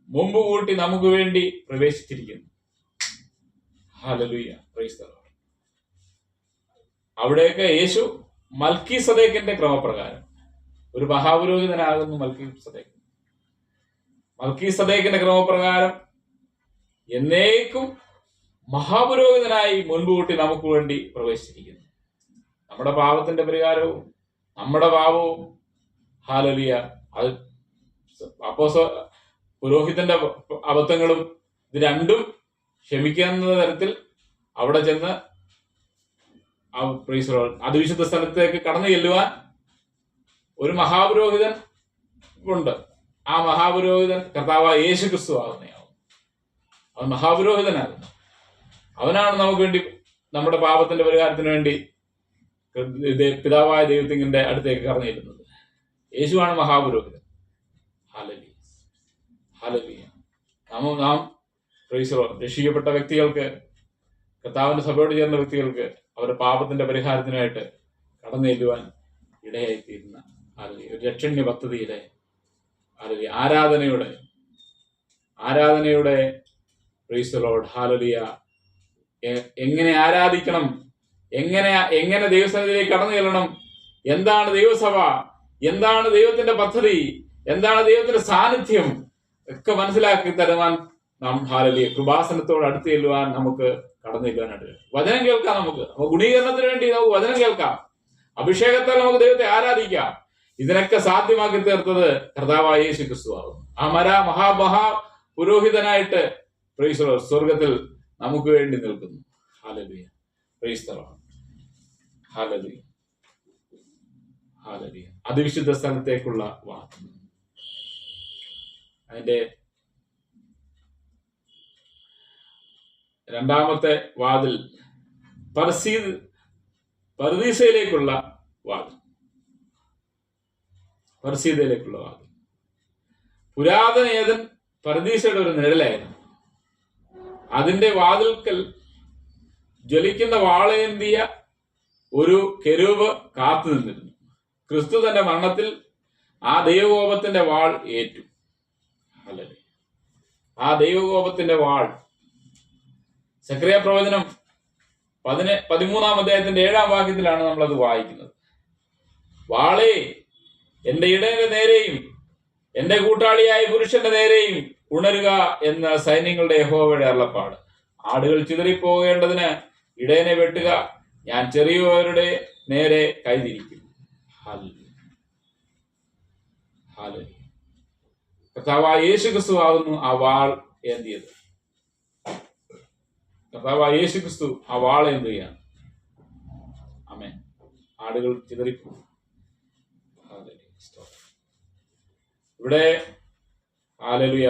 മുമ്പ് കൂട്ടി നമുക്ക് വേണ്ടി പ്രവേശിച്ചിരിക്കുന്നു. ഹല്ലേലൂയ, പ്രൈസ് ദി ലോർഡ്. അവിടെയൊക്കെ യേശു മൽക്കീസദേക്കിന്റെ ക്രമപ്രകാരം ഒരു മഹാപുരോഹിതനാകുന്നു. മൽക്കീസദേക്കിന്റെ ക്രമപ്രകാരം എന്നേക്കും മഹാപുരോഹിതനായി മുൻപ് കൂട്ടി നമുക്ക് വേണ്ടി പ്രവേശിച്ചിരിക്കുന്നു. നമ്മുടെ പാപത്തിന്റെ പരിഹാരവും നമ്മുടെ പാപവും, ഹല്ലേലൂയ, അത് പുരോഹിതന്റെ അബദ്ധങ്ങളും ഇത് രണ്ടും ക്ഷമിക്കുന്ന തരത്തിൽ അവിടെ ചെന്ന് അതിവിശുദ്ധ സ്ഥലത്തേക്ക് കടന്നു ചെല്ലുവാൻ ഒരു മഹാപുരോഹിതൻ ഉണ്ട്. ആ മഹാപുരോഹിതൻ കർത്താവായ യേശു ക്രിസ്തു ആകുന്നയാവും. അവൻ മഹാപുരോഹിതനാകുന്നു. അവനാണ് നമുക്ക് വേണ്ടി നമ്മുടെ പാപത്തിന്റെ പരിഹാരത്തിന് വേണ്ടി പിതാവായ ദൈവത്തിന്റെ അടുത്തേക്ക് കടന്നു ചെല്ലുന്നത്. യേശുവാണ് മഹാപുരോഹിതൻ. Hallelujah, hallelujah. നാം രക്ഷിക്കപ്പെട്ട വ്യക്തികൾക്ക്, കർത്താവിന്റെ സഭയോട് ചേർന്ന വ്യക്തികൾക്ക് അവരുടെ പാപത്തിന്റെ പരിഹാരത്തിനായിട്ട് കടന്നു ചെല്ലുവാൻ ഇടയായിത്തീരുന്ന ഒരു രക്ഷണ്യ പദ്ധതിയിലെ ആരാധനയുടെ പ്രൈസ് ദി ലോർഡ്, ഹല്ലേലൂയ, എങ്ങനെ ആരാധിക്കണം, എങ്ങനെ ദൈവസന്നിധിയിലേക്ക് കടന്നു ചെല്ലണം, എന്താണ് ദൈവസഭ, എന്താണ് ദൈവത്തിന്റെ പദ്ധതി, എന്താണ് ദൈവത്തിന്റെ സാന്നിധ്യം ഒക്കെ മനസ്സിലാക്കി തരുവാൻ നാം ഹല്ലേലൂയ കൃപാസനത്തോട് അടുത്ത് ചെല്ലുവാൻ നമുക്ക് കടന്നു ചെല്ലുവാനായിട്ട് വചനം കേൾക്കാം. നമുക്ക് ഗുണീകരണത്തിന് വേണ്ടി നമുക്ക് വചനം കേൾക്കാം. അഭിഷേകത്താൽ നമുക്ക് ദൈവത്തെ ആരാധിക്കാം. ഇതിനൊക്കെ സാധ്യമാക്കി തീർത്തത് കർത്താവായ യേശു ക്രിസ്തു ആകുന്നു. ആ പുരോഹിതനായിട്ട് പ്രൈസ് ദി ലോർഡ് സ്വർഗത്തിൽ നമുക്ക് വേണ്ടി നിൽക്കുന്നു. ഹല്ലേലൂയ, പ്രൈസ് ദി ലോർഡ്, ഹല്ലേലൂയ, ഹല്ലേലൂയ. അതിവിശുദ്ധ സ്ഥലത്തേക്കുള്ള വാതിൽ, അതിന്റെ രണ്ടാമത്തെ വാതിൽ പർദീസയിലേക്കുള്ള വാതിൽ. പുരാതന ഏദൻ പർദീസയുടെ ഒരു നിഴലായിരുന്നു. അതിന്റെ വാതിൽക്കൽ ജ്വലിക്കുന്ന വാളേന്തിയ ഒരു കെരൂബ് കാത്തു നിന്നിരുന്നു. ക്രിസ്തു തന്റെ മരണത്തിൽ ആ ദൈവകോപത്തിന്റെ വാൾ ഏറ്റു. ആ ദൈവകോപത്തിന്റെ വാൾ സക്കറിയ പ്രവചനം 13-ാം അധ്യായത്തിന്റെ 7-ാം വാക്യത്തിലാണ് നമ്മളത് വായിക്കുന്നത്. വാളേ എന്റെ ഇടയന്റെ നേരെയും എന്റെ കൂട്ടാളിയായ പുരുഷന്റെ നേരെയും ഉണരുക എന്ന സൈന്യങ്ങളുടെ യഹോവയുടെ അരുളപ്പാട്. ആടുകൾ ചിതറിപ്പോകേണ്ടതിന് ഇടയനെ വെട്ടുക, ഞാൻ ചെറിയവരുടെ നേരെ കൈതിരിക്കും. കർത്താവായ യേശു ക്രിസ്തു ആകുന്നു ആ വാൾ ഏന്തിയത്. കർത്താവായ യേശു ക്രിസ്തു ആ വാൾ ഏന്തുകയാണ്. ആമേൻ. ആടുകൾ ചിതറിപ്പോകും. ഇവിടെ ഹല്ലേലൂയ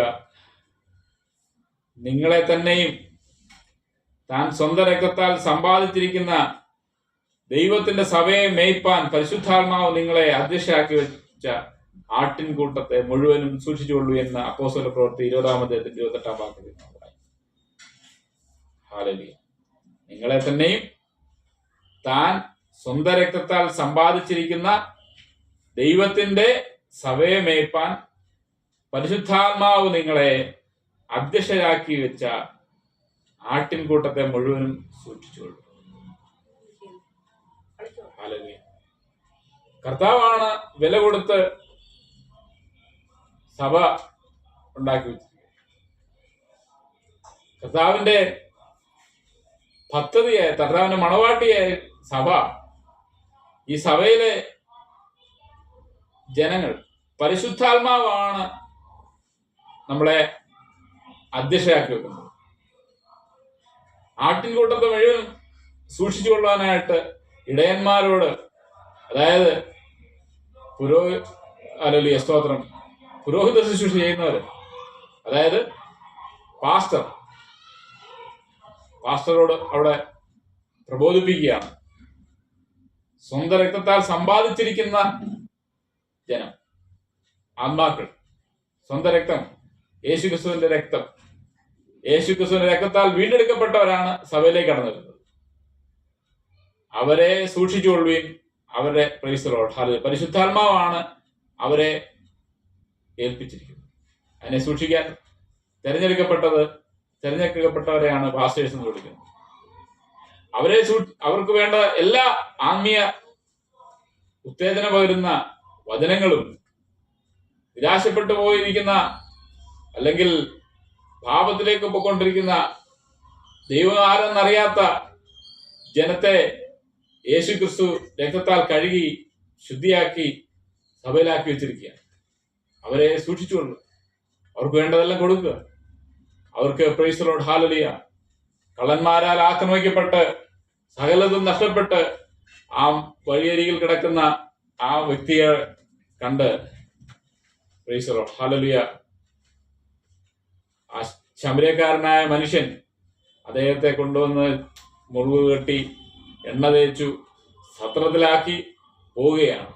നിങ്ങളെ തന്നെയും താൻ സ്വന്തം രക്തത്താൽ സമ്പാദിച്ചിരിക്കുന്ന ദൈവത്തിന്റെ സഭയെ മേയ്പാൻ പരിശുദ്ധാത്മാവ് നിങ്ങളെ അധ്യക്ഷയാക്കി വെച്ച ആട്ടിൻകൂട്ടത്തെ മുഴുവനും സൂക്ഷിച്ചുകൊള്ളൂ എന്ന് അപ്പോസ്തല പ്രവൃത്തി 20-ാം അധ്യായത്തിന്റെ 28-ാം വാക്യത്തിൽ. ഹല്ലേലൂയ. നിങ്ങളെ തന്നെയും താൻ സ്വന്തം രക്തത്താൽ സമ്പാദിച്ചിരിക്കുന്ന ദൈവത്തിന്റെ സഭയെ മേയ്പാൻ പരിശുദ്ധാത്മാവ് നിങ്ങളെ അധ്യക്ഷരാക്കി വെച്ച ആട്ടിൻകൂട്ടത്തെ മുഴുവനും സൂക്ഷിച്ചുകൊള്ളു. ഹല്ലേലൂയ. കർത്താവാണ് വില കൊടുത്ത് സഭ ഉണ്ടാക്കി വെച്ചിരിക്കുന്നത്. കർത്താവിന്റെ പദ്ധതിയായ, കർത്താവിന്റെ മണവാട്ടിയായ സഭ, ഈ സഭയിലെ ജനങ്ങൾ, പരിശുദ്ധാത്മാവാണ് നമ്മളെ അധ്യക്ഷയാക്കി വെക്കുന്നത്. ആട്ടിൻകൂട്ടത്തെ മുഴുവൻ സൂക്ഷിച്ചു കൊള്ളുവാനായിട്ട് ഇടയന്മാരോട്, അതായത് ഹല്ലേലൂയ സ്തോത്രം, പുരോഹിത ശുശ്രൂഷ ചെയ്യുന്നവര്, അതായത് പാസ്റ്ററോട് അവിടെ പ്രബോധിപ്പിക്കുകയാണ്. സ്വന്തം രക്തത്താൽ സമ്പാദിച്ചിരിക്കുന്ന ജനം, ആത്മാക്കൾ, സ്വന്തം രക്തം, യേശുക്രിസ്തുവിന്റെ രക്തം, യേശുക്രിസ്തുവിന്റെ രക്തത്താൽ വീണ്ടെടുക്കപ്പെട്ടവരാണ് സഭയിലേക്ക് കടന്നു വരുന്നത്. അവരെ സൂക്ഷിച്ചുകൊള്ളുകയും അവരുടെ പരിശുദ്ധാത്മാവാണ് അവരെ ഏൽപ്പിച്ചിരിക്കുന്നത്. അതിനെ സൂക്ഷിക്കാൻ തിരഞ്ഞെടുക്കപ്പെട്ടവരെയാണ് പാസ്റ്റേഴ്സ് എന്ന് വിളിക്കുന്നത്. അവർക്ക് വേണ്ട എല്ലാ ആത്മീയ ഉത്തേജനം പകരുന്ന വചനങ്ങളും, നിരാശപ്പെട്ടു പോയിരിക്കുന്ന അല്ലെങ്കിൽ പാപത്തിലേക്ക് പോയിക്കൊണ്ടിരിക്കുന്ന ദൈവം ആരെന്നറിയാത്ത ജനത്തെ യേശുക്രിസ്തു രക്തത്താൽ കഴുകി ശുദ്ധിയാക്കി സഭയിലാക്കി വെച്ചിരിക്കുകയാണ്. അവരെ സൂക്ഷിച്ചുകൊള്ളു, അവർക്ക് വേണ്ടതെല്ലാം കൊടുക്കുക. അവർക്ക് പ്രൈസ് ദി ലോർഡ്, ഹല്ലേലൂയ. കള്ളന്മാരാൽ ആക്രമിക്കപ്പെട്ട് സകലതും നഷ്ടപ്പെട്ട് ആ വഴിയരികിൽ കിടക്കുന്ന ആ വ്യക്തിയെ കണ്ട് പ്രൈസ് ദി ലോർഡ്, ഹല്ലേലൂയ, ആ ശമര്യക്കാരനായ മനുഷ്യൻ അദ്ദേഹത്തെ കൊണ്ടുവന്ന് മുറിവ് കെട്ടി എണ്ണ തേച്ചു സത്രത്തിലാക്കി പോവുകയാണ്.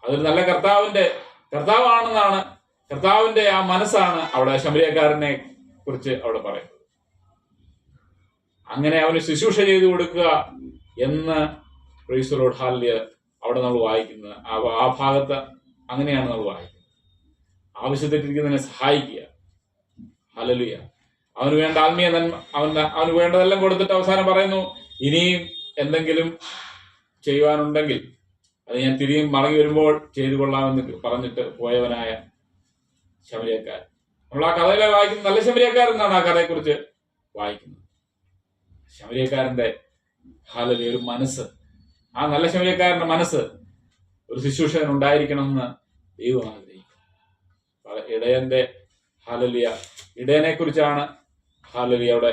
അതൊരു നല്ല കർത്താവാണെന്നാണ്, കർത്താവിന്റെ ആ മനസ്സാണ് അവിടെ ശമര്യക്കാരനെ കുറിച്ച് അവിടെ പറയുന്നത്. അങ്ങനെ അവന് ശുശ്രൂഷ ചെയ്തു കൊടുക്കുക എന്ന് പ്രൈസ് ദി ലോർഡ്, ഹല്ലേലൂയ അവിടെ നമ്മൾ വായിക്കുന്നത്. ആ ഭാഗത്ത് അങ്ങനെയാണ് നമ്മൾ വായിക്കുന്നത്. ആവശ്യത്തിരിക്കുന്നതിനെ സഹായിക്കുക, ഹല്ലേലൂയ. അവന് വേണ്ട ആത്മീയ നന്മ, അവന് വേണ്ടതെല്ലാം കൊടുത്തിട്ട് അവസാനം പറയുന്നു, ഇനിയും എന്തെങ്കിലും ചെയ്യുവാനുണ്ടെങ്കിൽ അത് ഞാൻ തിരികെ മടങ്ങി വരുമ്പോൾ ചെയ്തു കൊള്ളാമെന്ന് പറഞ്ഞിട്ട് പോയവനായ ശമര്യക്കാരൻ. നമ്മൾ ആ കഥയിലെ വായിക്കുന്നത് നല്ല ശമര്യക്കാരൻ എന്നാണ് ആ കഥയെക്കുറിച്ച് വായിക്കുന്നത്. ശമര്യക്കാരന്റെ ഹല്ലേലൂയ ഒരു മനസ്സ്, ആ നല്ല ശമര്യക്കാരന്റെ മനസ്സ് ഒരു ശുശ്രൂഷകൻ ഉണ്ടായിരിക്കണമെന്ന് ദൈവം ആഗ്രഹിക്കും. ഇടയന്റെ ഹല്ലേലൂയ, ഇടയനെ കുറിച്ചാണ് ഹല്ലേലൂയ അവിടെ,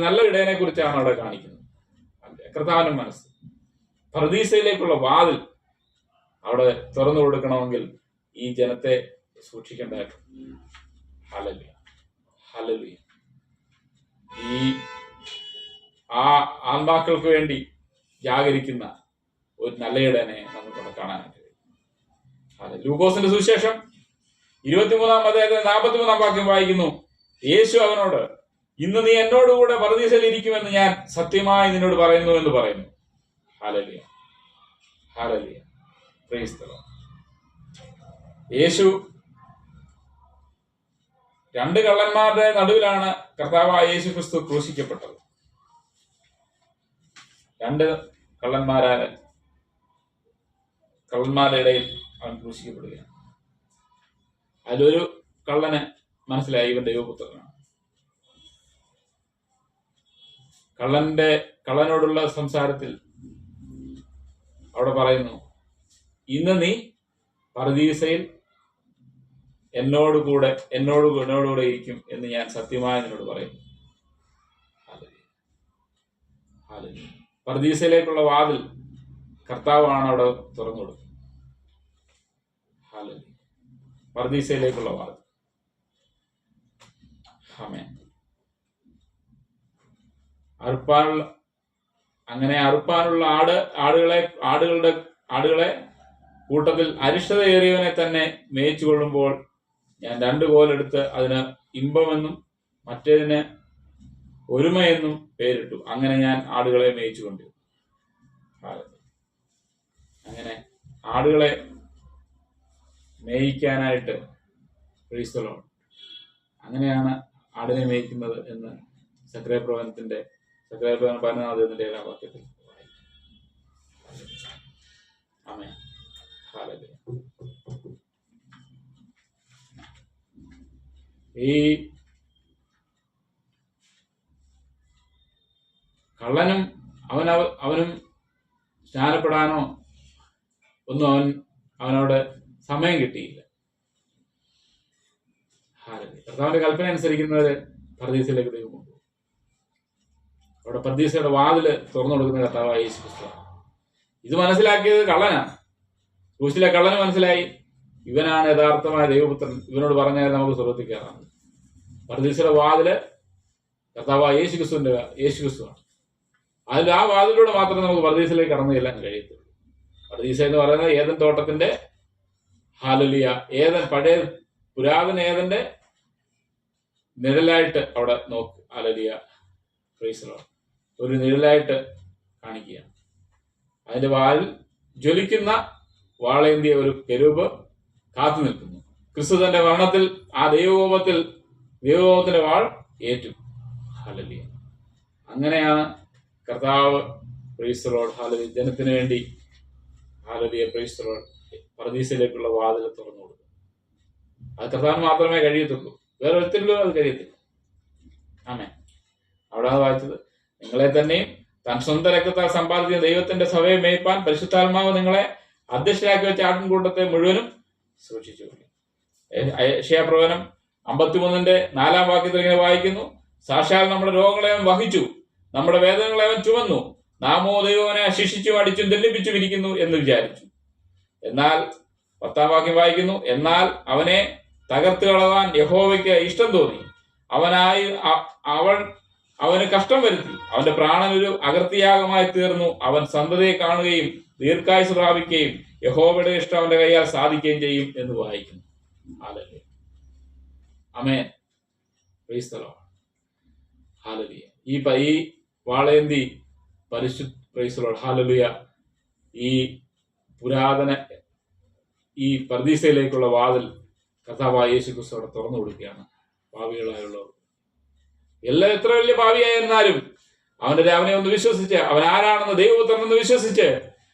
നല്ല ഇടയനെ കുറിച്ചാണ് അവിടെ കാണിക്കുന്നത്. കർത്താവിന്റെ മനസ്സ്, പർദീസയിലേക്കുള്ള വാതിൽ അവിടെ തുറന്നു കൊടുക്കണമെങ്കിൽ ഈ ജനത്തെ സൂക്ഷിക്കേണ്ടതായിട്ടുണ്ട്. Hallelujah, hallelujah. ഈ ആ ആത്മാക്കൾക്ക് വേണ്ടി ജാഗരിക്കുന്ന ഒരു നല്ല ഇടയനെ നമുക്കവിടെ കാണാനായിട്ട് കഴിയും. ലൂക്കോസിന്റെ സുവിശേഷം 23-ാം അധ്യായത്തിൽ 43-ാം വാക്യം വായിക്കുന്നു, യേശു അവനോട്, ഇന്ന് നീ എന്നോടുകൂടെ പർദീസയിൽ ഇരിക്കുമെന്ന് ഞാൻ സത്യമായി നിന്നോട് പറയുന്നു എന്ന് പറയുന്നു. ഹല്ലേലൂയ, ഹല്ലേലൂയ, പ്രൈസ് ദി ലോർഡ്. യേശു രണ്ട് കള്ളന്മാരുടെ നടുവിലാണ് കർത്താവായ യേശു ക്രിസ്തു ക്രൂശിക്കപ്പെട്ടത്. രണ്ട് കള്ളന്മാരുടെ ഇടയിൽ അവൻ ക്രൂശിക്കപ്പെടുകയാണ്. അതിലൊരു കള്ളന് മനസ്സിലായി ഇവൻ ദൈവപുത്രനാണ്. കള്ളനോടുള്ള സംസാരത്തിൽ അവിടെ പറയുന്നു, ഇന്ന് നീ പർദീസയിൽ എന്നോടുകൂടെ ഇരിക്കും എന്ന് ഞാൻ സത്യമായി നിന്നോട് പറയുന്നു. പർദീസയിലേക്കുള്ള വാതിൽ കർത്താവാണ് അവിടെ തുറന്നു കൊടുക്കുന്നത്. പർദീസയിലേക്കുള്ള വാതിൽ. ആമേൻ. അറുപ്പാനുള്ള ആടുകളെ കൂട്ടത്തിൽ അരിഷ്ടതയേറിയവനെ തന്നെ മേയിച്ചു കൊള്ളുമ്പോൾ ഞാൻ 2 കോലെടുത്ത് അതിന് ഇമ്പമെന്നും മറ്റേതിന് ഒരുമയെന്നും പേരിട്ടു. അങ്ങനെ ഞാൻ ആടുകളെ മേയിച്ചു കൊണ്ടിരുന്നു. അങ്ങനെ ആടുകളെ മേയിക്കാനായിട്ട് പ്രൈസ് ദി ലോർഡ്, അങ്ങനെയാണ് ആടിനെ മേയിക്കുന്നത് എന്ന് സക്രിയ പ്രവചനം 14-ാം വാക്യത്തിൽ. ആമേൻ, ഹല്ലേലൂയ. ഈ കള്ളനും അവനും സ്നാനപ്പെടാനോ ഒന്നും അവനോട് സമയം കിട്ടിയില്ല. കർത്താവിന്റെ കൽപ്പന അനുസരിക്കുന്നവര് പർദീസയിലേക്ക് ദൈവം കൊണ്ടുപോകും. അവിടെ പർദീസയുടെ വാതില് തുറന്നു കൊടുക്കുന്ന കർത്താവായ യേശു ക്രിസ്തു. ഇത് മനസ്സിലാക്കിയത് കള്ളനാണ്. ക്രൂശിലെ കള്ളന് മനസ്സിലായി ഇവനാണ് യഥാർത്ഥമായ ദൈവപുത്രൻ, ഇവനോട് പറഞ്ഞാൽ നമുക്ക് സ്വർഗ്ഗത്തിൽ കയറാം. പർദീസയുടെ വാതില് കർത്താവായ യേശുക്രിസ്തുവാണ്. അതിൽ ആ വാതിലൂടെ മാത്രമേ നമുക്ക് പർദീസിലേക്ക് കടന്നു ചെല്ലാൻ കഴിയത്തുള്ളൂ. പർദീസ എന്ന് പറയുന്നത് ഏദൻ തോട്ടത്തിന്റെ ഹല്ലേലൂയ, ഏദൻ പഴയ പുരാതന ഏദന്റെ നിഴലായിട്ട് അവിടെ നോക്ക്. Hallelujah, praise the Lord. ഒരു നിഴലായിട്ട് കാണിക്കുകയാണ്. അതിന്റെ വാലിൽ ജ്വലിക്കുന്ന വാളേന്തിയ ഒരു കെരൂബ് കാത്തു നിൽക്കുന്നു. ക്രിസ്തു തന്റെ മരണത്തിൽ ആ ദൈവകോപത്തിന്റെ വാൾ ഏറ്റു. ഹല്ലേലൂയ. അങ്ങനെയാണ് കർത്താവ് പ്രൈസ് ദി ലോർഡ് ഹല്ലേലൂയ ജനത്തിന് വേണ്ടി ഹല്ലേലൂയ പ്രൈസ് ദി ലോർഡ് പർദീസയിലേക്കുള്ള വാതിൽ തുറന്നു കൊടുക്കും. അത് കർത്താവിന് മാത്രമേ കഴിയത്തുള്ളൂ, വേറെ ഒരിക്കലും അത് കഴിയത്തില്ല. ആമേൻ. അവിടെ വായിച്ചത്, നിങ്ങളെ തന്നെയും താൻ സ്വന്തം രക്തത്താൽ സമ്പാദിച്ച ദൈവത്തിന്റെ സഭയെ മേയ്പാൻ പരിശുദ്ധാത്മാവ് നിങ്ങളെ അധ്യക്ഷരാക്കി വെച്ച ആട്ടിൻകൂട്ടത്തെ മുഴുവനും സൂക്ഷിച്ചു. യെശയ്യാപ്രവചനം 53:4 വാക്യത്തിൽ ഇങ്ങനെ വായിക്കുന്നു, സാക്ഷാൽ നമ്മുടെ രോഗങ്ങളെ അവൻ വഹിച്ചു, നമ്മുടെ വേദനകളെ അവൻ ചുമന്നു, നാമോ ദൈവനെ ശിക്ഷിച്ചും അടിച്ചും ദണ്ഡിപ്പിച്ചും ഇരിക്കുന്നു എന്ന് വിചാരിച്ചു. എന്നാൽ 10 വാക്യം വായിക്കുന്നു, എന്നാൽ അവനെ തകർത്ത് കളവാൻ യഹോവയ്ക്ക് ഇഷ്ടം തോന്നി, അവന് കഷ്ടം വരുത്തി, അവന്റെ പ്രാണൻ ഒരു അകൃത്യയാഗമായി തീർന്നു, അവൻ സന്തതിയെ കാണുകയും ദീർഘായുസ് പ്രാപിക്കുകയും യഹോവയുടെ ഇഷ്ടം അവന്റെ കൈയാൽ സാധിക്കുകയും ചെയ്യും എന്ന് വായിക്കുന്നു. Hallelujah. Amen. Praise the lord. Hallelujah. ഈ വാളേന്തി പ്രൈസ് ദി ലോർഡ് ഹല്ലേലൂയ ഈ പുരാതന ഈ പർദീസയിലേക്കുള്ള വാതിൽ കർത്താവായ യേശുക്രിസ്തു അവിടെ തുറന്നു കൊടുക്കുകയാണ്. പാപികളായുള്ളവർ എത്ര വലിയ പാപിയായിരുന്നാലും അവനെ ഒന്ന് വിശ്വസിച്ച്, അവൻ ആരാണെന്ന് ദൈവപുത്രനെന്ന് വിശ്വസിച്ച്,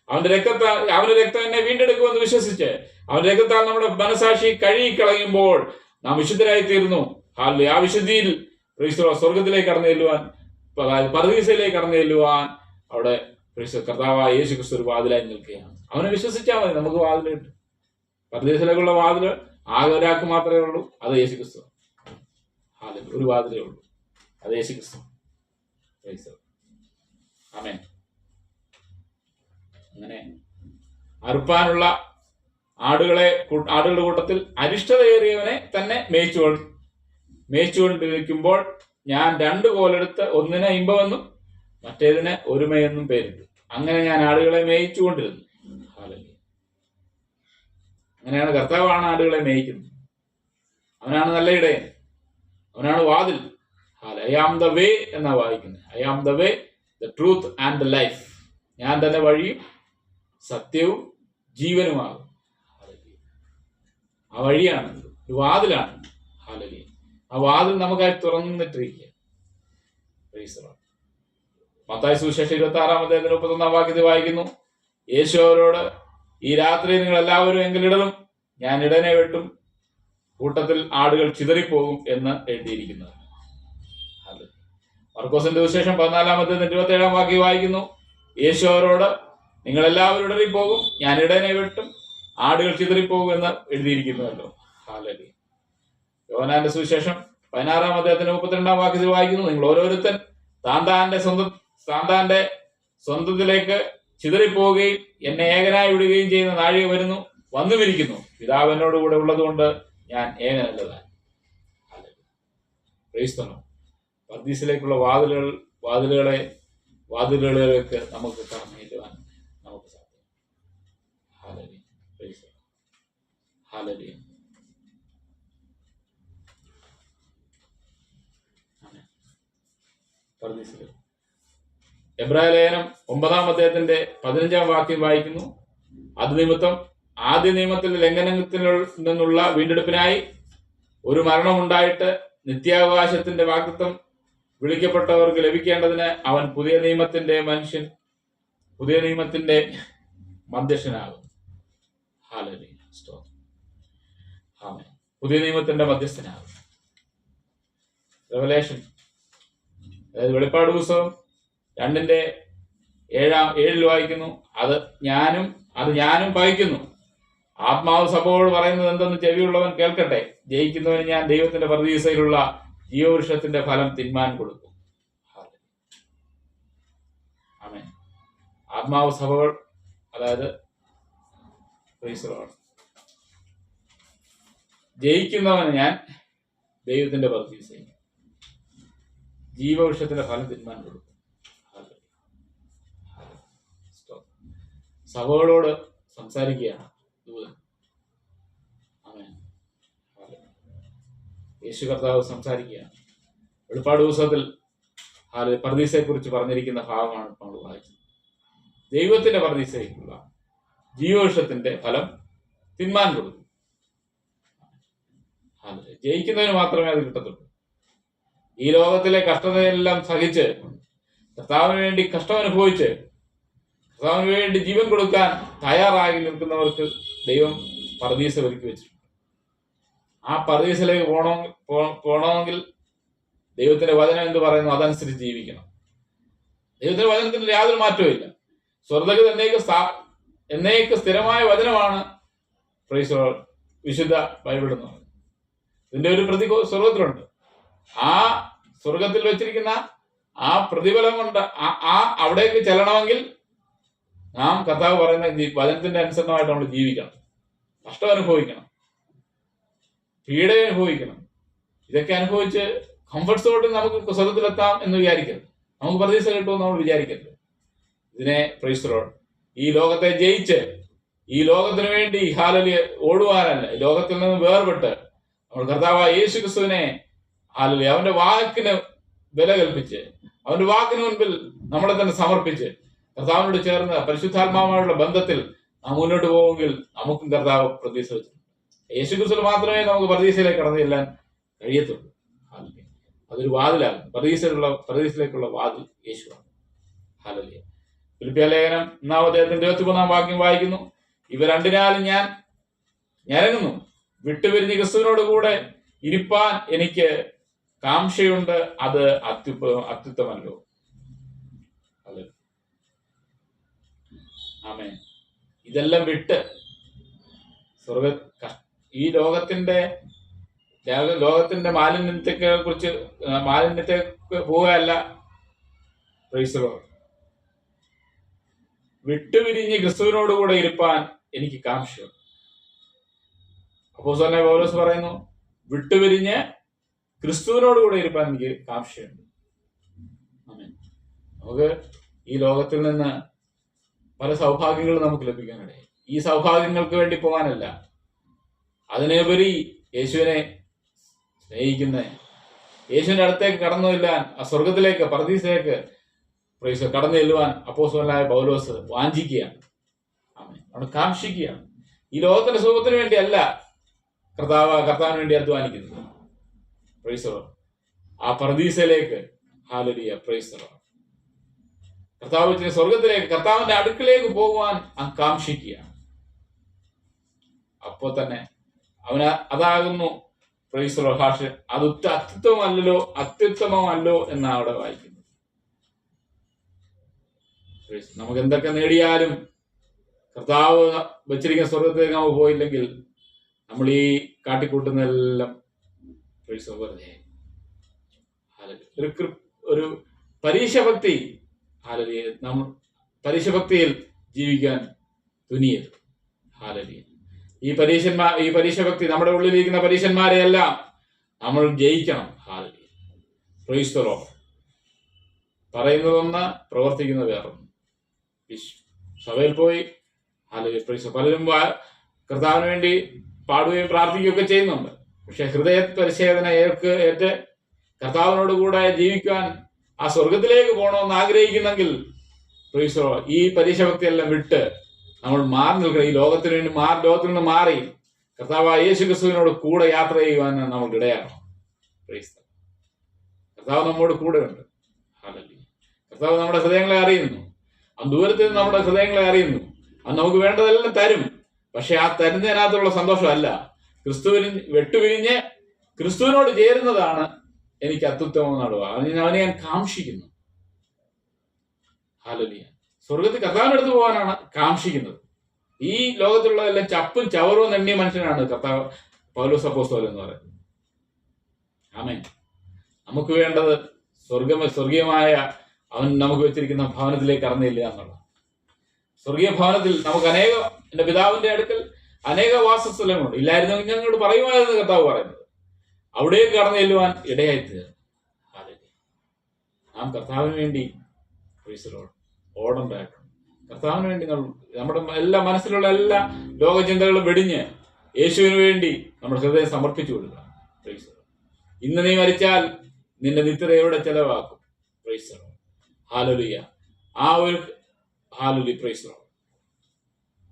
അവന്റെ രക്തം എന്നെ വീണ്ടെടുക്കുമെന്ന് വിശ്വസിച്ച്, അവന്റെ രക്തത്താൽ നമ്മുടെ മനസാക്ഷി കഴുകിക്കളയുമ്പോൾ നാം വിശുദ്ധരായി തീരുന്നു. ആ വിശുദ്ധിയിൽ സ്വർഗത്തിലേക്ക് കടന്നു ചെല്ലുവാൻ, പർദീസയിലേക്ക് കടന്നു ചെല്ലുവാൻ അവിടെ കർത്താവായ യേശുക്രിസ്തു ഒരു വാതിലായി നിൽക്കുകയാണ്. അവനെ വിശ്വസിച്ചാൽ മതി, നമുക്ക് വാതിൽ കിട്ടും. പർദീസയിലേക്കുള്ള വാതിൽ ആകെ ഒരാൾക്ക് മാത്രമേ ഉള്ളൂ, അത് യേശുക്രിസ്തു. ഒരു വാതിലേ ഉള്ളൂ, അത് യേശുക്രിസ്തു. ആമേൻ. അങ്ങനെ അറുപ്പാനുള്ള ആടുകളുടെ കൂട്ടത്തിൽ അരിഷ്ടതയേറിയവനെ തന്നെ മേയിച്ചുകൊണ്ടിരിക്കുമ്പോൾ ഞാൻ 2 കോലെടുത്ത് ഒന്നിന് ഇമ്പമെന്നും മറ്റേതിന് ഒരുമയെന്നും പേരിട്ടു. അങ്ങനെ ഞാൻ ആടുകളെ മേയിച്ചുകൊണ്ടിരുന്നു. അങ്ങനെയാണ് കർത്താവാണ് ആടുകളെ മേയിക്കുന്നത്. അവനാണ് നല്ല ഇടയൻ, അവനാണ് വാതിൽ. ഐ ആം ദ വേ എന്നാ വായിക്കുന്നത്. I am the way, the truth and the life. ഞാൻ തന്നെ വഴിയും സത്യവും ജീവനുമാകും. ആ വഴിയാണ്, ഒരു വാതിലാണ്. ഹല്ലേലൂയ. ആ വാതിൽ നമുക്കായി തുറന്നിട്ടിരിക്കുക. മത്തായി സുവിശേഷം 26:31 വാക്യത്തിൽ വായിക്കുന്നു, യേശു അവരോട്, ഈ രാത്രി നിങ്ങൾ എല്ലാവരും എങ്കിലിടറും, ഞാൻ ഇടനെ വെട്ടും, കൂട്ടത്തിൽ ആടുകൾ ചിതറിപ്പോകും എന്ന് എഴുതിയിരിക്കുന്നത്. മർക്കോസിന്റെ സുവിശേഷം 14:27 വാക്യം വായിക്കുന്നു, യേശു അവരോട്, നിങ്ങൾ എല്ലാവരും ഇടറിപ്പോകും, ഞാൻ ഇടനെ വെട്ടും, ആടുകൾ ചിതറിപ്പോകും എന്ന് എഴുതിയിരിക്കുന്നുവല്ലോ. ഹല്ലേലൂയ. യോഹന്നാന്റെ സുവിശേഷം 16:32 വാക്യത്തിൽ വായിക്കുന്നു, നിങ്ങൾ ഓരോരുത്തൻ താന്താന്റെ സ്വന്തത്തിലേക്ക് ചിതറിപ്പോവുകയും എന്നെ ഏകനായി വിടുകയും ചെയ്യുന്ന നാഴിക വന്നുമിരിക്കുന്നു. പിതാവ് എന്നോട് കൂടെ ഉള്ളതുകൊണ്ട് ഞാൻ ഏകനല്ലതാൻ. പർദീസിലേക്കുള്ള വാതിലുകളിലേക്ക് നമുക്ക് കടന്നു ചെല്ലുവാൻ നമുക്ക് സാധിക്കും. ഹല്ലേലൂയ. എബ്രായ ലേഖനം 9:15 വാക്യം വായിക്കുന്നു, അത് നിമിത്തം ആദ്യ നിയമത്തിലെ ലംഘനത്തിൽ നിന്നുള്ള വീണ്ടെടുപ്പിനായി ഒരു മരണമുണ്ടായിട്ട് നിത്യാവകാശത്തിന്റെ വാഗ്ദത്തം വിളിക്കപ്പെട്ടവർക്ക് ലഭിക്കേണ്ടതിന് അവൻ പുതിയ നിയമത്തിന്റെ മധ്യസ്ഥനാകും. ഹല്ലേലൂയ. ആമേൻ. പുതിയ നിയമത്തിന്റെ മധ്യസ്ഥനാകും. റെവലേഷൻ, അതായത് വെളിപ്പാട് പുസ്തകം 2:7 വായിക്കുന്നു, അത് ഞാനും പകയ്ക്കുന്നു. ആത്മാവ് സഭയോട് പറയുന്നത് എന്തെന്ന് ചെവിയുള്ളവൻ കേൾക്കട്ടെ. ജയിക്കുന്നവന് ഞാൻ ദൈവത്തിന്റെ പർദീസയിലുള്ള ജീവവൃക്ഷത്തിന്റെ ഫലം തിന്മാൻ കൊടുക്കും. ആമേൻ. ആത്മാവ് സഭകൾ, അതായത് ജയിക്കുന്നവന് ഞാൻ ദൈവത്തിന്റെ പർദീസയിൽ. ജീവവൃക്ഷത്തിന്റെ ഫലം തിന്മാൻ കൊടുക്കും. സഭകളോട് സംസാരിക്കുകയാണ് ദൂതൻ. ആമേൻ. യേശു കർത്താവ് സംസാരിക്കുകയാണ്. വെളിപ്പാട് പുസ്തകത്തിൽ പർദീസയെ കുറിച്ച് പറഞ്ഞിരിക്കുന്ന ഭാഗമാണ് നമ്മൾ വായിച്ചത്. ദൈവത്തിന്റെ പർദീസയ്ക്കുള്ള ജീവവൃക്ഷത്തിന്റെ ഫലം തിന്മാൻ കൊടുക്കും. ജയിക്കുന്നതിന് മാത്രമേ അത് കിട്ടത്തുള്ളൂ. ഈ ലോകത്തിലെ കഷ്ടതയെല്ലാം സഹിച്ച് കർത്താവിന് വേണ്ടി കഷ്ടം അനുഭവിച്ച് കർത്താവിന് വേണ്ടി ജീവൻ കൊടുക്കാൻ തയ്യാറായി നിൽക്കുന്നവർക്ക് ദൈവം പർദീസ ഒരുക്കി വെച്ചിട്ടുണ്ട്. ആ പർദീസയിലേക്ക് പോകണമെങ്കിൽ ദൈവത്തിന്റെ വചനം എന്ത് പറയുന്നു അതനുസരിച്ച് ജീവിക്കണം. ദൈവത്തിന്റെ വചനത്തിന് യാതൊരു മാറ്റവും ഇല്ല. സ്വർഗ്ഗത്തിൽ എന്നേക്ക് സ്ഥിരമായ വചനമാണ് വിശുദ്ധ ബൈബിൾ എന്ന് പറയുന്നത്. ഇതിന്റെ ഒരു പ്രതി സ്വർഗത്തിലുണ്ട്. ആ സ്വർഗത്തിൽ വെച്ചിരിക്കുന്ന ആ പ്രതിഫലം കൊണ്ട് അവിടേക്ക് ചെല്ലണമെങ്കിൽ നാം കർത്താവ് പറയുന്ന വചനത്തിന്റെ അനുസരണമായിട്ട് നമ്മൾ ജീവിക്കണം. കഷ്ടം അനുഭവിക്കണം, പീഡ അനുഭവിക്കണം. ഇതൊക്കെ അനുഭവിച്ച് കംഫർട്ട് സോണിൽ നമുക്ക് സ്വർഗത്തിലെത്താം എന്ന് വിചാരിക്കരുത്. നമുക്ക് പ്രതീക്ഷ കിട്ടുമെന്ന് നമ്മൾ വിചാരിക്കരുത്. ഇതിനെ പ്രൈസ് ദി ലോർഡ്, ഈ ലോകത്തെ ജയിച്ച് ഈ ലോകത്തിന് വേണ്ടി ഹാലലിയ ഓടുവാനല്ല, ഈ ലോകത്തിൽ നിന്ന് വേർപെട്ട് നമ്മൾ കർത്താവായ യേശു ക്രിസ്തുവിനെ ഹാലലിയ അവന്റെ വാക്കിന് വില കൽപ്പിച്ച് അവന്റെ വാക്കിന് മുൻപിൽ നമ്മളെ തന്നെ സമർപ്പിച്ച് കർത്താവിനോട് ചേർന്ന് പരിശുദ്ധാത്മാവുമായുള്ള ബന്ധത്തിൽ നാം മുന്നോട്ട് പോകുമെങ്കിൽ നമുക്കും കർത്താവ് പ്രതീക്ഷ വെച്ചിട്ടുണ്ട്. യേശു ക്രിസ്തുവിൽ മാത്രമേ നമുക്ക് പ്രതീക്ഷയിലേക്ക് കടന്നു ചെല്ലാൻ കഴിയത്തുള്ളൂ. അതൊരു വാതിലാണ്. പ്രതീക്ഷയിലേക്കുള്ള വാതിൽ യേശുവാണ്. ഹല്ലേലൂയ. ഫിലിപ്പിയ ലേഖനം 1-23 വാക്യം വായിക്കുന്നു. ഇവ രണ്ടിനാലും ഞാൻ ഞരങ്ങുന്നു, വിട്ടുപിരിഞ്ഞ് ക്രിസ്തുവിനോട് കൂടെ ഇരിപ്പാൻ എനിക്ക് കാംക്ഷയുണ്ട്, അത് അത്യുത്തമല്ലോ. ആമേൻ. ഇതെല്ലാം വിട്ട് ഈ ലോകത്തിന്റെ മാലിന്യത്തെ പോവുകയല്ല. Praise the lord. വിട്ടുപിരിഞ്ഞ് ക്രിസ്തുവിനോട് കൂടെ ഇരുപ്പാൻ എനിക്ക് കാംക്ഷയുണ്ട്. അപ്പോസ്തലനായ പൗലോസ് പറയുന്നു, വിട്ടുപിരിഞ്ഞ് ക്രിസ്തുവിനോട് കൂടെ ഇരുപ്പാൻ എനിക്ക് കാംക്ഷയുണ്ട്. ആമേൻ. നമുക്ക് ഈ ലോകത്തിൽ നിന്ന് പല സൗഭാഗ്യങ്ങളും നമുക്ക് ലഭിക്കാനിടയായി. ഈ സൗഭാഗ്യങ്ങൾക്ക് വേണ്ടി പോകാനല്ല, അതിനുപരി യേശുവിനെ സ്നേഹിക്കുന്ന യേശുവിന്റെ അടുത്തേക്ക് കടന്നു ചെല്ലാൻ, ആ സ്വർഗത്തിലേക്ക് പർദീസയിലേക്ക് കടന്നു ചെല്ലുവാൻ അപ്പോസ്തലനായ പൗലോസ് വാഞ്ചിക്കുകയാണ്. അവിടെ കാംക്ഷിക്കുകയാണ്. ഈ ലോകത്തിന്റെ സുഖത്തിന് വേണ്ടിയല്ല കർത്താവിന് വേണ്ടി അധ്വാനിക്കുന്നത്. Price the Lord. ആ പർദീസയിലേക്ക് ഹല്ലേലൂയ. Praise the Lord. കർത്താവിന്റെ സ്വർഗത്തിലേക്ക്, കർത്താവിന്റെ അടുക്കിലേക്ക് പോകുവാൻ കാംക്ഷിക്കുകയാണ്. അപ്പോൾ തന്നെ അവന് അതാകുന്നു പ്രൈസ് ദി ലോർഡ് ഭാഷ. അത് അത്യുത്തമമല്ലോ എന്നാണ് അവിടെ വായിക്കുന്നത്. നമുക്ക് എന്തൊക്കെ നേടിയാലും കർത്താവ് വെച്ചിരിക്കുന്ന സ്വർഗത്തിലേക്ക് നമുക്ക് പോയില്ലെങ്കിൽ നമ്മൾ ഈ കാട്ടിക്കൂട്ടുന്നതെല്ലാം വെറുതെ. ഒരു പരീക്ഷഭക്തി, നമ്മൾ പരീക്ഷഭക്തിയിൽ ജീവിക്കാൻ തുനിയരുത്. ഈ പരീക്ഷഭക്തി, നമ്മുടെ ഉള്ളിലിരിക്കുന്ന പരീക്ഷന്മാരെയെല്ലാം നമ്മൾ ജയിക്കണം. Price the Lord. പറയുന്നതൊന്ന്, പ്രവർത്തിക്കുന്നത് വേറൊന്ന്. സഭയിൽ പോയി പലരും കർത്താവിന് വേണ്ടി പാടുകയും പ്രാർത്ഥിക്കുകയൊക്കെ ചെയ്യുന്നുണ്ട്. പക്ഷെ ഹൃദയ പരിശോധന ഏറ്റ് കർത്താവിനോട് കൂടെ ജീവിക്കാൻ, ആ സ്വർഗത്തിലേക്ക് പോകണമെന്ന് ആഗ്രഹിക്കുന്നെങ്കിൽ ഈ പരീക്ഷഭക്തിയെല്ലാം വിട്ട് നമ്മൾ മാറി നിൽക്കണം. ഈ ലോകത്തിന് വേണ്ടി ലോകത്തിൽ നിന്ന് മാറി കർത്താവ് യേശു ക്രിസ്തുവിനോട് കൂടെ യാത്ര ചെയ്യുവാൻ നമുക്ക് ഇടയാകണം. കർത്താവ് നമ്മോട് കൂടെ ഉണ്ട്. കർത്താവ് നമ്മുടെ ഹൃദയങ്ങളെ അറിയുന്നു. ദൂരത്തിൽ നിന്ന് നമ്മുടെ ഹൃദയങ്ങളെ അറിയുന്നു. അത് നമുക്ക് വേണ്ടതെല്ലാം തരും. പക്ഷെ ആ തരുന്നതിനകത്തുള്ള സന്തോഷമല്ല, വെട്ടുപിരിഞ്ഞ് ക്രിസ്തുവിനോട് ചേരുന്നതാണ് എനിക്ക് അത്യുത്തമം നടുക. അവനെ ഞാൻ കാംക്ഷിക്കുന്നു. ഹല്ലേലൂയ. സ്വർഗത്തിൽ കർത്താവിന്റെ അടുത്ത് പോകാനാണ് കാംക്ഷിക്കുന്നത്. ഈ ലോകത്തിലുള്ളതെല്ലാം ചപ്പും ചവറും നെണ്ണിയ മനുഷ്യനാണ് കർത്താവ് പൗലോസ് അപ്പോസ്തലൻ എന്ന് പറയുന്നത്. ആമേൻ. നമുക്ക് വേണ്ടത് സ്വർഗീയമായ അവൻ നമുക്ക് വെച്ചിരിക്കുന്ന ഭവനത്തിലേക്ക് കടന്നില്ല എന്നുള്ള സ്വർഗീയ ഭവനത്തിൽ നമുക്ക് എന്റെ പിതാവിന്റെ അടുക്കൽ അനേക വാസസ്ഥലങ്ങളുണ്ട്. ഇല്ലായിരുന്നെങ്കിൽ ഞങ്ങളോട് പറയുമായിരുന്നു കർത്താവ് പറയുന്നത്. അവിടേക്ക് കടന്നു ചെല്ലുവാൻ ഇടയായിത്തീർന്നു. നാം കർത്താവിന് വേണ്ടി ഓടേണ്ടതായിട്ടുണ്ട്. കർത്താവിന് വേണ്ടി നമ്മുടെ എല്ലാ മനസ്സിലുള്ള എല്ലാ ലോകചിന്തകളും വെടിഞ്ഞ് യേശുവിന് വേണ്ടി നമ്മുടെ ഹൃദയം സമർപ്പിച്ചു കൊടുക്കുക. ഇന്ന് നീ മരിച്ചാൽ നിന്റെ നിത്യത എവിടെ ചെലവാക്കും? ഹാലലുയ. ആ ഒരു ഹാലലി പ്രൈസ്.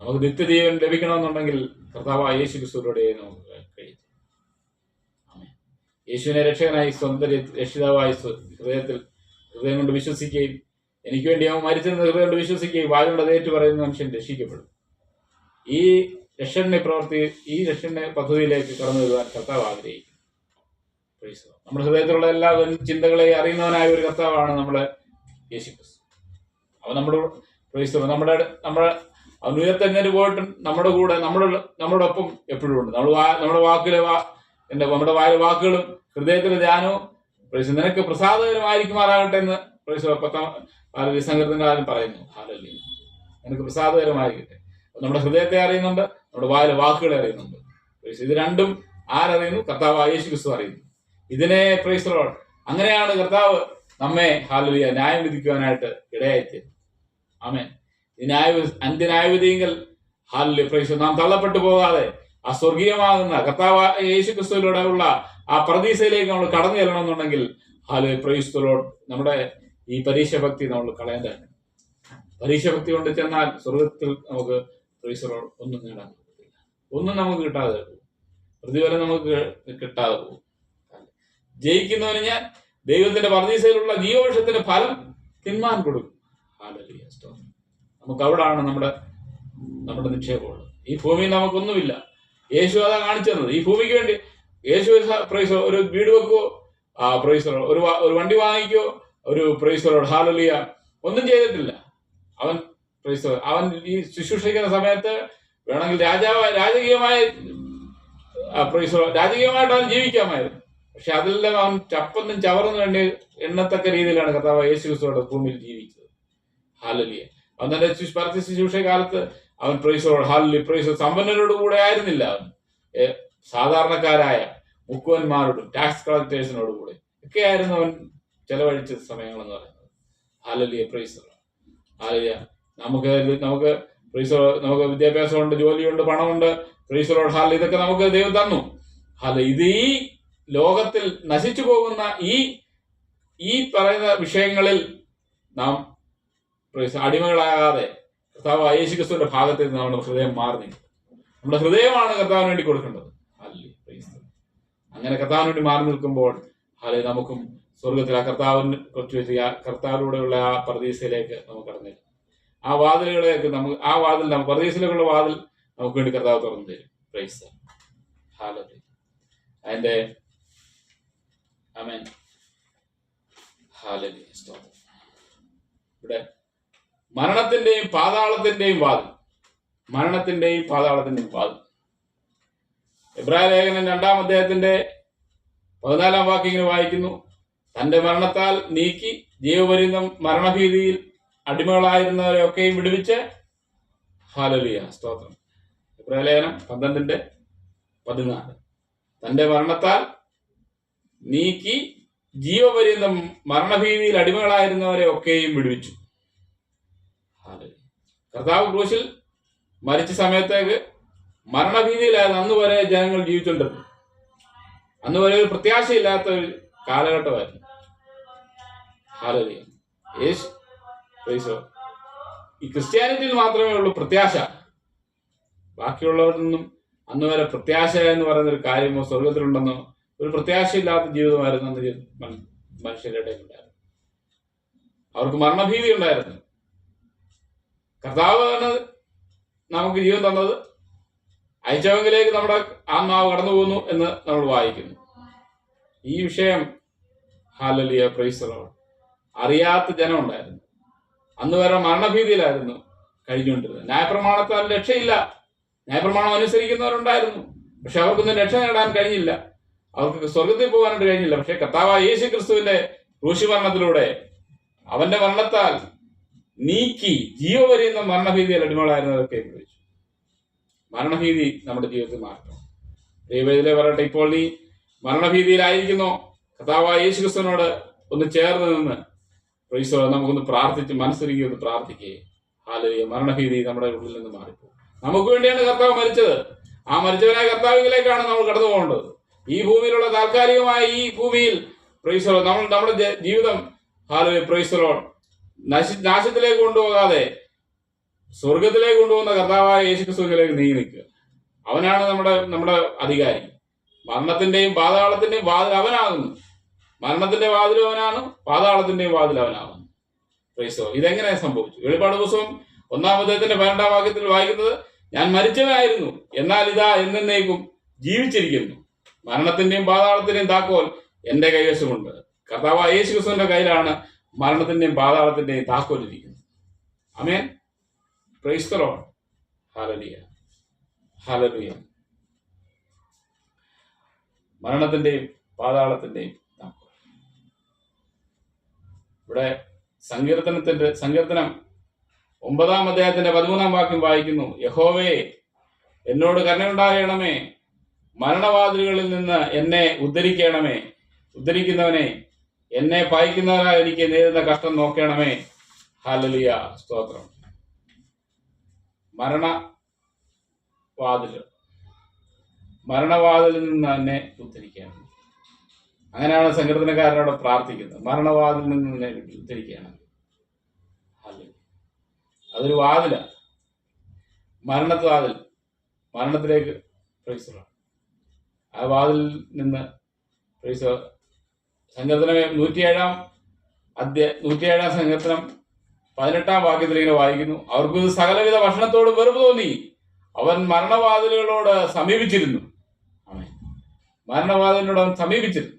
നമുക്ക് നിത്യജീവൻ ലഭിക്കണമെന്നുണ്ടെങ്കിൽ കർത്താവായ യേശു ക്രിസ്തുവിലൂടെ നമുക്ക് കഴിയും. യേശുവിനെ രക്ഷകനായി സ്വന്തം രക്ഷിതാവായി ഹൃദയം കൊണ്ട് വിശ്വസിക്കുകയും എനിക്ക് വേണ്ടി അവൻ മരിച്ചെന്ന് ഹൃദയം കൊണ്ട് വിശ്വസിക്കുകയും വായുകൊണ്ട് അതേറ്റു പറയുന്ന മനുഷ്യൻ രക്ഷിക്കപ്പെടും. ഈ രക്ഷന്റെ പദ്ധതിയിലേക്ക് കടന്നു വരുവാൻ കർത്താവ് ആഗ്രഹിക്കും. നമ്മുടെ ഹൃദയത്തിലുള്ള എല്ലാ ചിന്തകളെ അറിയുന്നവനായ ഒരു കർത്താവാണ് നമ്മുടെ യേശു ക്രിസ്തു. അവൻ അവൻ ഉയർത്തെഴുന്നേറ്റ് പോയിട്ട് നമ്മുടെ കൂടെ നമ്മുടെ ഒപ്പം എപ്പോഴും ഉണ്ട്. നമ്മുടെ വായിലെ വാക്കുകളും ഹൃദയത്തിലെ ധ്യാനവും നിനക്ക് പ്രസാദകരമായിരിക്കുമാറാകട്ടെ എന്ന് സംഘത്തിന്റെ ആരും പറയുന്നു. ഹാലല്ലൂയ. നിനക്ക് പ്രസാദകരമായിരിക്കട്ടെ. നമ്മുടെ ഹൃദയത്തെ അറിയുന്നുണ്ട്, നമ്മുടെ വായിലെ വാക്കുകളെ അറിയുന്നുണ്ട്. ഇത് രണ്ടും ആരറിയുന്നു? കർത്താവ് യേശു ക്രിസ്തു അറിയുന്നു. ഇതിനെ പ്രൈസ് ദി ലോർഡ്. അങ്ങനെയാണ് കർത്താവ് നമ്മെ ഹാലല്ലൂയ ന്യായം വിധിക്കുവാനായിട്ട് ഇടയായിത്തീരും. ആമേൻ. അന്ത്യന്യായവിധിയെങ്കിൽ ഹാലല്ലൂയ പ്രൈസ് നാം തള്ളപ്പെട്ടു പോകാതെ ആ സ്വർഗീയമാകുന്ന കർത്താവ് യേശു ക്രിസ്തുവിലൂടെ ഉള്ള ആ പർദീസയിലേക്ക് നമ്മൾ കടന്നു ചെല്ലണമെന്നുണ്ടെങ്കിൽ ഹാലല്ലൂയ പ്രൈസ് ദി ലോർഡ് നമ്മുടെ ഈ പരീക്ഷഭക്തി നമ്മൾ കളയേണ്ടതാണ്. പരീക്ഷഭക്തി കൊണ്ട് ചെന്നാൽ സ്വർഗത്തിൽ നമുക്ക് പ്രൈസ് ദി ലോർഡ് ഒന്നും നേടാൻ പറ്റത്തില്ല. ഒന്നും നമുക്ക് കിട്ടാതെ പോകും. പ്രതിഫലം നമുക്ക് കിട്ടാതെ പോകും. ജയിക്കുന്നവന് ഞാൻ ദൈവത്തിന്റെ പർദീസയിലുള്ള ജീവവൃക്ഷത്തിന്റെ ഫലം തിന്മാൻ കൊടുക്കും. ഹാലല്ലൂയ. നമുക്ക് അവിടാണ് നമ്മുടെ നിക്ഷേപമുള്ളത്. ഈ ഭൂമിയിൽ നമുക്കൊന്നുമില്ല. യേശു അതാ കാണിച്ചു തന്നത്. ഈ ഭൂമിക്ക് വേണ്ടി യേശു ഒരു വീട് വെക്കുവോ, ഒരു വണ്ടി വാങ്ങിക്കോ, ഒരു ഹാലല്ലൂയ ഒന്നും ചെയ്തിട്ടില്ല. അവൻ ഈ ശുശ്രൂഷിക്കുന്ന സമയത്ത് വേണമെങ്കിൽ രാജകീയമായിട്ട് അവൻ ജീവിക്കാമായിരുന്നു. പക്ഷെ അതെല്ലാം അവൻ ചപ്പന്നും ചവറന്നു വേണ്ടി എണ്ണത്തക്ക രീതിയിലാണ് കർത്താവ് യേശു ക്രിസ്തുവോടെ ഭൂമിയിൽ ജീവിച്ചത്. ഹാലല്ലൂയ. അവൻ തന്റെ പരസ്യ ശുശ്രൂഷ കാലത്ത് അവൻ ഹാലല്ലൂയ സമ്പന്നരോട് കൂടെ ആയിരുന്നില്ല. അവൻ സാധാരണക്കാരായ മുക്കുവന്മാരോടും ടാക്സ് കളക്ടേഴ്സിനോട് കൂടെ ഒക്കെ ആയിരുന്നു അവൻ ചെലവഴിച്ച സമയങ്ങളെന്ന് പറയുന്നത്. ഹാലല്ലൂയ. ഹാലല്ലൂയ. നമുക്ക് വിദ്യാഭ്യാസമുണ്ട്, ജോലിയുണ്ട്, പണമുണ്ട്. ഹാലല്ലൂയ. ഇതൊക്കെ നമുക്ക് ദൈവം തന്നു. ഇത് ഈ ലോകത്തിൽ നശിച്ചു പോകുന്ന ഈ പറയുന്ന വിഷയങ്ങളിൽ നാം അടിമകളാകാതെ കർത്താവ് യേശു ക്രിസ്തുവിന്റെ ഭാഗത്ത് നിന്ന് നമ്മുടെ ഹൃദയം മാറി നിൽക്കും. നമ്മുടെ ഹൃദയമാണ് കർത്താവിന് വേണ്ടി കൊടുക്കേണ്ടത്. അങ്ങനെ കർത്താവിന് വേണ്ടി മാറി നിൽക്കുമ്പോൾ നമുക്കും സ്വർഗത്തിൽ ആ കർത്താവിനെ കുറച്ച് വെച്ച് കർത്താവിലൂടെയുള്ള ആ പർദീസയിലേക്ക് നമുക്ക് കടന്നു. ആ വാതിലുകളിലേക്ക് പർദീസയിലേക്കുള്ള വാതിൽ നമുക്ക് വേണ്ടി കർത്താവ് തുറന്നു തരും. Praise hallelujah. അതിന്റെ ആമേൻ. ഹാലല്ലൂയ. ഇവിടെ മരണത്തിന്റെയും പാതാളത്തിന്റെയും വാതിൽ എബ്രായ ലേഖനം 2-ാം അധ്യായത്തിന്റെ 14-ാം വാക്യം വായിക്കുന്നു. തന്റെ മരണത്താൽ നീക്കി ജീവപര്യന്തം മരണഭീതിയിൽ അടിമകളായിരുന്നവരെ ഒക്കെയും വിടുവിച്ച് ഹാലല്ലൂയ. സ്തോത്രം. എബ്രായ ലേഖനം 12:14. തന്റെ മരണത്താൽ നീക്കി ജീവപര്യന്തം മരണഭീതിയിൽ അടിമകളായിരുന്നവരെ ഒക്കെയും വിടുവിച്ചു. കർത്താവ് ക്രൂശിൽ മരിച്ച സമയത്തേക്ക് മരണഭീതിയിലായിരുന്നു. അന്ന് വരെ ജനങ്ങൾ ജീവിച്ചുകൊണ്ടിരുന്നു. അന്ന് വരെ ഒരു പ്രത്യാശയില്ലാത്ത ഒരു കാലഘട്ടമായിരുന്നു. ഹാലല്ലൂയ. ഈ ക്രിസ്ത്യാനിറ്റിയിൽ മാത്രമേ ഉള്ളൂ പ്രത്യാശ. ബാക്കിയുള്ളവരിൽ അന്ന് വരെ പ്രത്യാശ എന്ന് പറയുന്ന ഒരു കാര്യമോ സ്വർഗത്തിലുണ്ടെന്നോ ഒരു പ്രത്യാശയില്ലാത്ത ജീവിതമായിരുന്നു അന്ന് മനുഷ്യരുടെ ഉണ്ടായിരുന്നു. അവർക്ക് മരണഭീതി ഉണ്ടായിരുന്നു. കർത്താവാണ് നമുക്ക് ജീവൻ തന്നത്. അയച്ചവങ്കിലേക്ക് നമ്മുടെ ആത്മാവ് കടന്നു പോകുന്നു എന്ന് നമ്മൾ വായിക്കുന്നു. ഈ വിഷയം ഹാലല്ലൂയ പ്രൈസ് ദി ലോർഡ് അറിയാത്ത ജനം ഉണ്ടായിരുന്നു. അന്ന് വരെ മരണഭീതിയിലായിരുന്നു കഴിഞ്ഞുകൊണ്ടിരുന്നത്. ന്യായപ്രമാണത്താൽ രക്ഷയില്ല. ന്യായപ്രമാണം അനുസരിക്കുന്നവരുണ്ടായിരുന്നു. പക്ഷെ അവർക്കൊന്നും രക്ഷ നേടാൻ കഴിഞ്ഞില്ല. അവർക്ക് സ്വർഗത്തിൽ പോകാനായിട്ട് കഴിഞ്ഞില്ല. പക്ഷെ കർത്താവായ യേശു ക്രിസ്തുവിന്റെ ക്രൂശുമരണത്തിലൂടെ അവന്റെ മരണത്താൽ നീക്കി ജീവപര്യന്തം മരണഭീതിയിൽ അടിമകളായിരുന്നവരൊക്കെ വിളിച്ചു. മരണഭീതി നമ്മുടെ ജീവിതത്തിൽ മാറ്റണം. ദൈവത്തിലെ പറയട്ടെ, ഇപ്പോൾ നീ മരണഭീതിയിലായിരിക്കുന്നോ? കർത്താവായ യേശു ക്രിസ്തുവിനോട് ഒന്ന് ചേർന്ന് നിന്ന് പ്രൈസ് നമുക്കൊന്ന് പ്രാർത്ഥിച്ച് മനസ്സൊരുക്കി ഒന്ന് പ്രാർത്ഥിക്കേ. ഹല്ലേലൂയ. മരണഭീതി നമ്മുടെ ഉള്ളിൽ നിന്ന് മാറിപ്പോകും. നമുക്ക് വേണ്ടിയാണ് കർത്താവ് മരിച്ചത്. ആ മരിച്ചവനായ കർത്താവിലേക്കാണ് നമ്മൾ കടന്നു പോകേണ്ടത്. ഈ ഭൂമിയിലുള്ള താൽക്കാലികമായ ഈ ഭൂമിയിൽ പ്രൈസ് നമ്മുടെ ജീവിതം ഹല്ലേലൂയ പ്രൈസ് നാശത്തിലേക്ക് കൊണ്ടുപോകാതെ സ്വർഗത്തിലേക്ക് കൊണ്ടുപോകുന്ന കർത്താവായ യേശുക്രിസ്തുവിലേക്ക് നീങ്ങി നിൽക്കുക. അവനാണ് നമ്മുടെ അധികാരി. മരണത്തിന്റെയും പാതാളത്തിന്റെയും വാതിൽ അവനാകുന്നു. മരണത്തിന്റെ വാതിൽ അവനാണ്, പാതാളത്തിന്റെയും വാതിൽ അവനാകുന്നു. പ്രൈസ്. ഇതെങ്ങനെ സംഭവിച്ചു? വെളിപ്പാട് പുസ്തകം 1-ാം അധ്യായത്തിന്റെ 12-ാം വാക്യത്തിൽ വായിക്കുന്നത്, ഞാൻ മരിച്ചവനായിരുന്നു, എന്നാൽ ഇതാ എന്നേക്കും ജീവിച്ചിരിക്കുന്നു. മരണത്തിന്റെയും പാതാളത്തിന്റെയും താക്കോൽ എന്റെ കൈവശമുണ്ട്. കർത്താവായ യേശുക്രിസ്തുവിന്റെ കയ്യിലാണ് മരണത്തിന്റെയും പാതാളത്തിന്റെയും താക്കോൽ ഇരിക്കുന്നത്. ആമേൻ. Praise the lord. ഹല്ലേലൂയ. ഹല്ലേലൂയ. മരണത്തിന്റെയും പാതാളത്തിന്റെയും താക്കോൽ. ഇവിടെ സങ്കീർത്തനം 9-ാം അധ്യായത്തിന്റെ 13-ാം വാക്യം വായിക്കുന്നു, യഹോവേ എന്നോട് കരുണയുണ്ടാകണമേ, മരണവാതിലുകളിൽ നിന്ന് എന്നെ ഉദ്ധരിക്കുന്നവനെ, എന്നെ പായിക്കുന്നവനായി എനിക്ക് നേരിടുന്ന കഷ്ടം നോക്കണമേ. ഹല്ലേലൂയ. സ്തോത്രം. മരണവാതിലിൽ നിന്ന് എന്നെ ഉദ്ധരിക്കണം. അങ്ങനെയാണ് സങ്കീർത്തനക്കാരനോട് പ്രാർത്ഥിക്കുന്നത്. മരണവാതിൽ നിന്ന് എന്നെ ഉദ്ധരിക്കണം. അതൊരു വാതിലാണ്. മരണത്തിലേക്ക് ആ വാതിൽ നിന്ന് സങ്കീർത്തനം 107-ാം സങ്കീർത്തനം 18-ാം വാക്യത്തിൽ ഇങ്ങനെ വായിക്കുന്നു, അവർക്ക് സകലവിധ ഭക്ഷണത്തോട് വെറുപ്പ് തോന്നി, അവൻ മരണവാതിലുകളോട് സമീപിച്ചിരുന്നു. മരണവാതിലിനോട് അവൻ സമീപിച്ചിരുന്നു.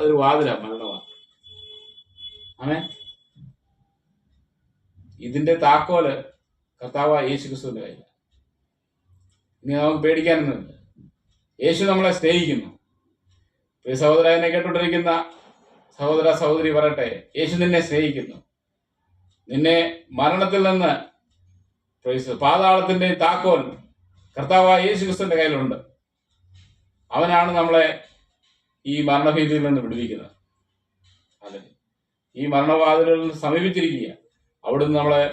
ഒരു വാതിലാണ് മരണവാതിൽ. ആമേൻ. ഇതിന്റെ താക്കോല് കർത്താവായ യേശുക്രിസ്തുവിന്റെ കയ്യിലാണ്. ഇനി നമുക്ക് പേടിക്കാനൊന്നുമില്ല. യേശു നമ്മളെ സ്നേഹിക്കുന്നു. സഹോദര, എന്നെ കേട്ടോണ്ടിരിക്കുന്ന സഹോദര സഹോദരി പറയട്ടെ, യേശു നിന്നെ സ്നേഹിക്കുന്നു. നിന്നെ മരണത്തിൽ നിന്ന് പാതാളത്തിന്റെ താക്കോൽ കർത്താവായ യേശുക്രിസ്തുവിന്റെ കയ്യിലുണ്ട്. അവനാണ് നമ്മളെ ഈ മരണഭീതിയിൽ നിന്ന് വിടുവിക്കുന്നത്. അല്ലെ, ഈ മരണവാതിലുകളിൽ നിന്ന് സമീപിച്ചിരിക്കുക. അവിടുന്ന് നമ്മളെ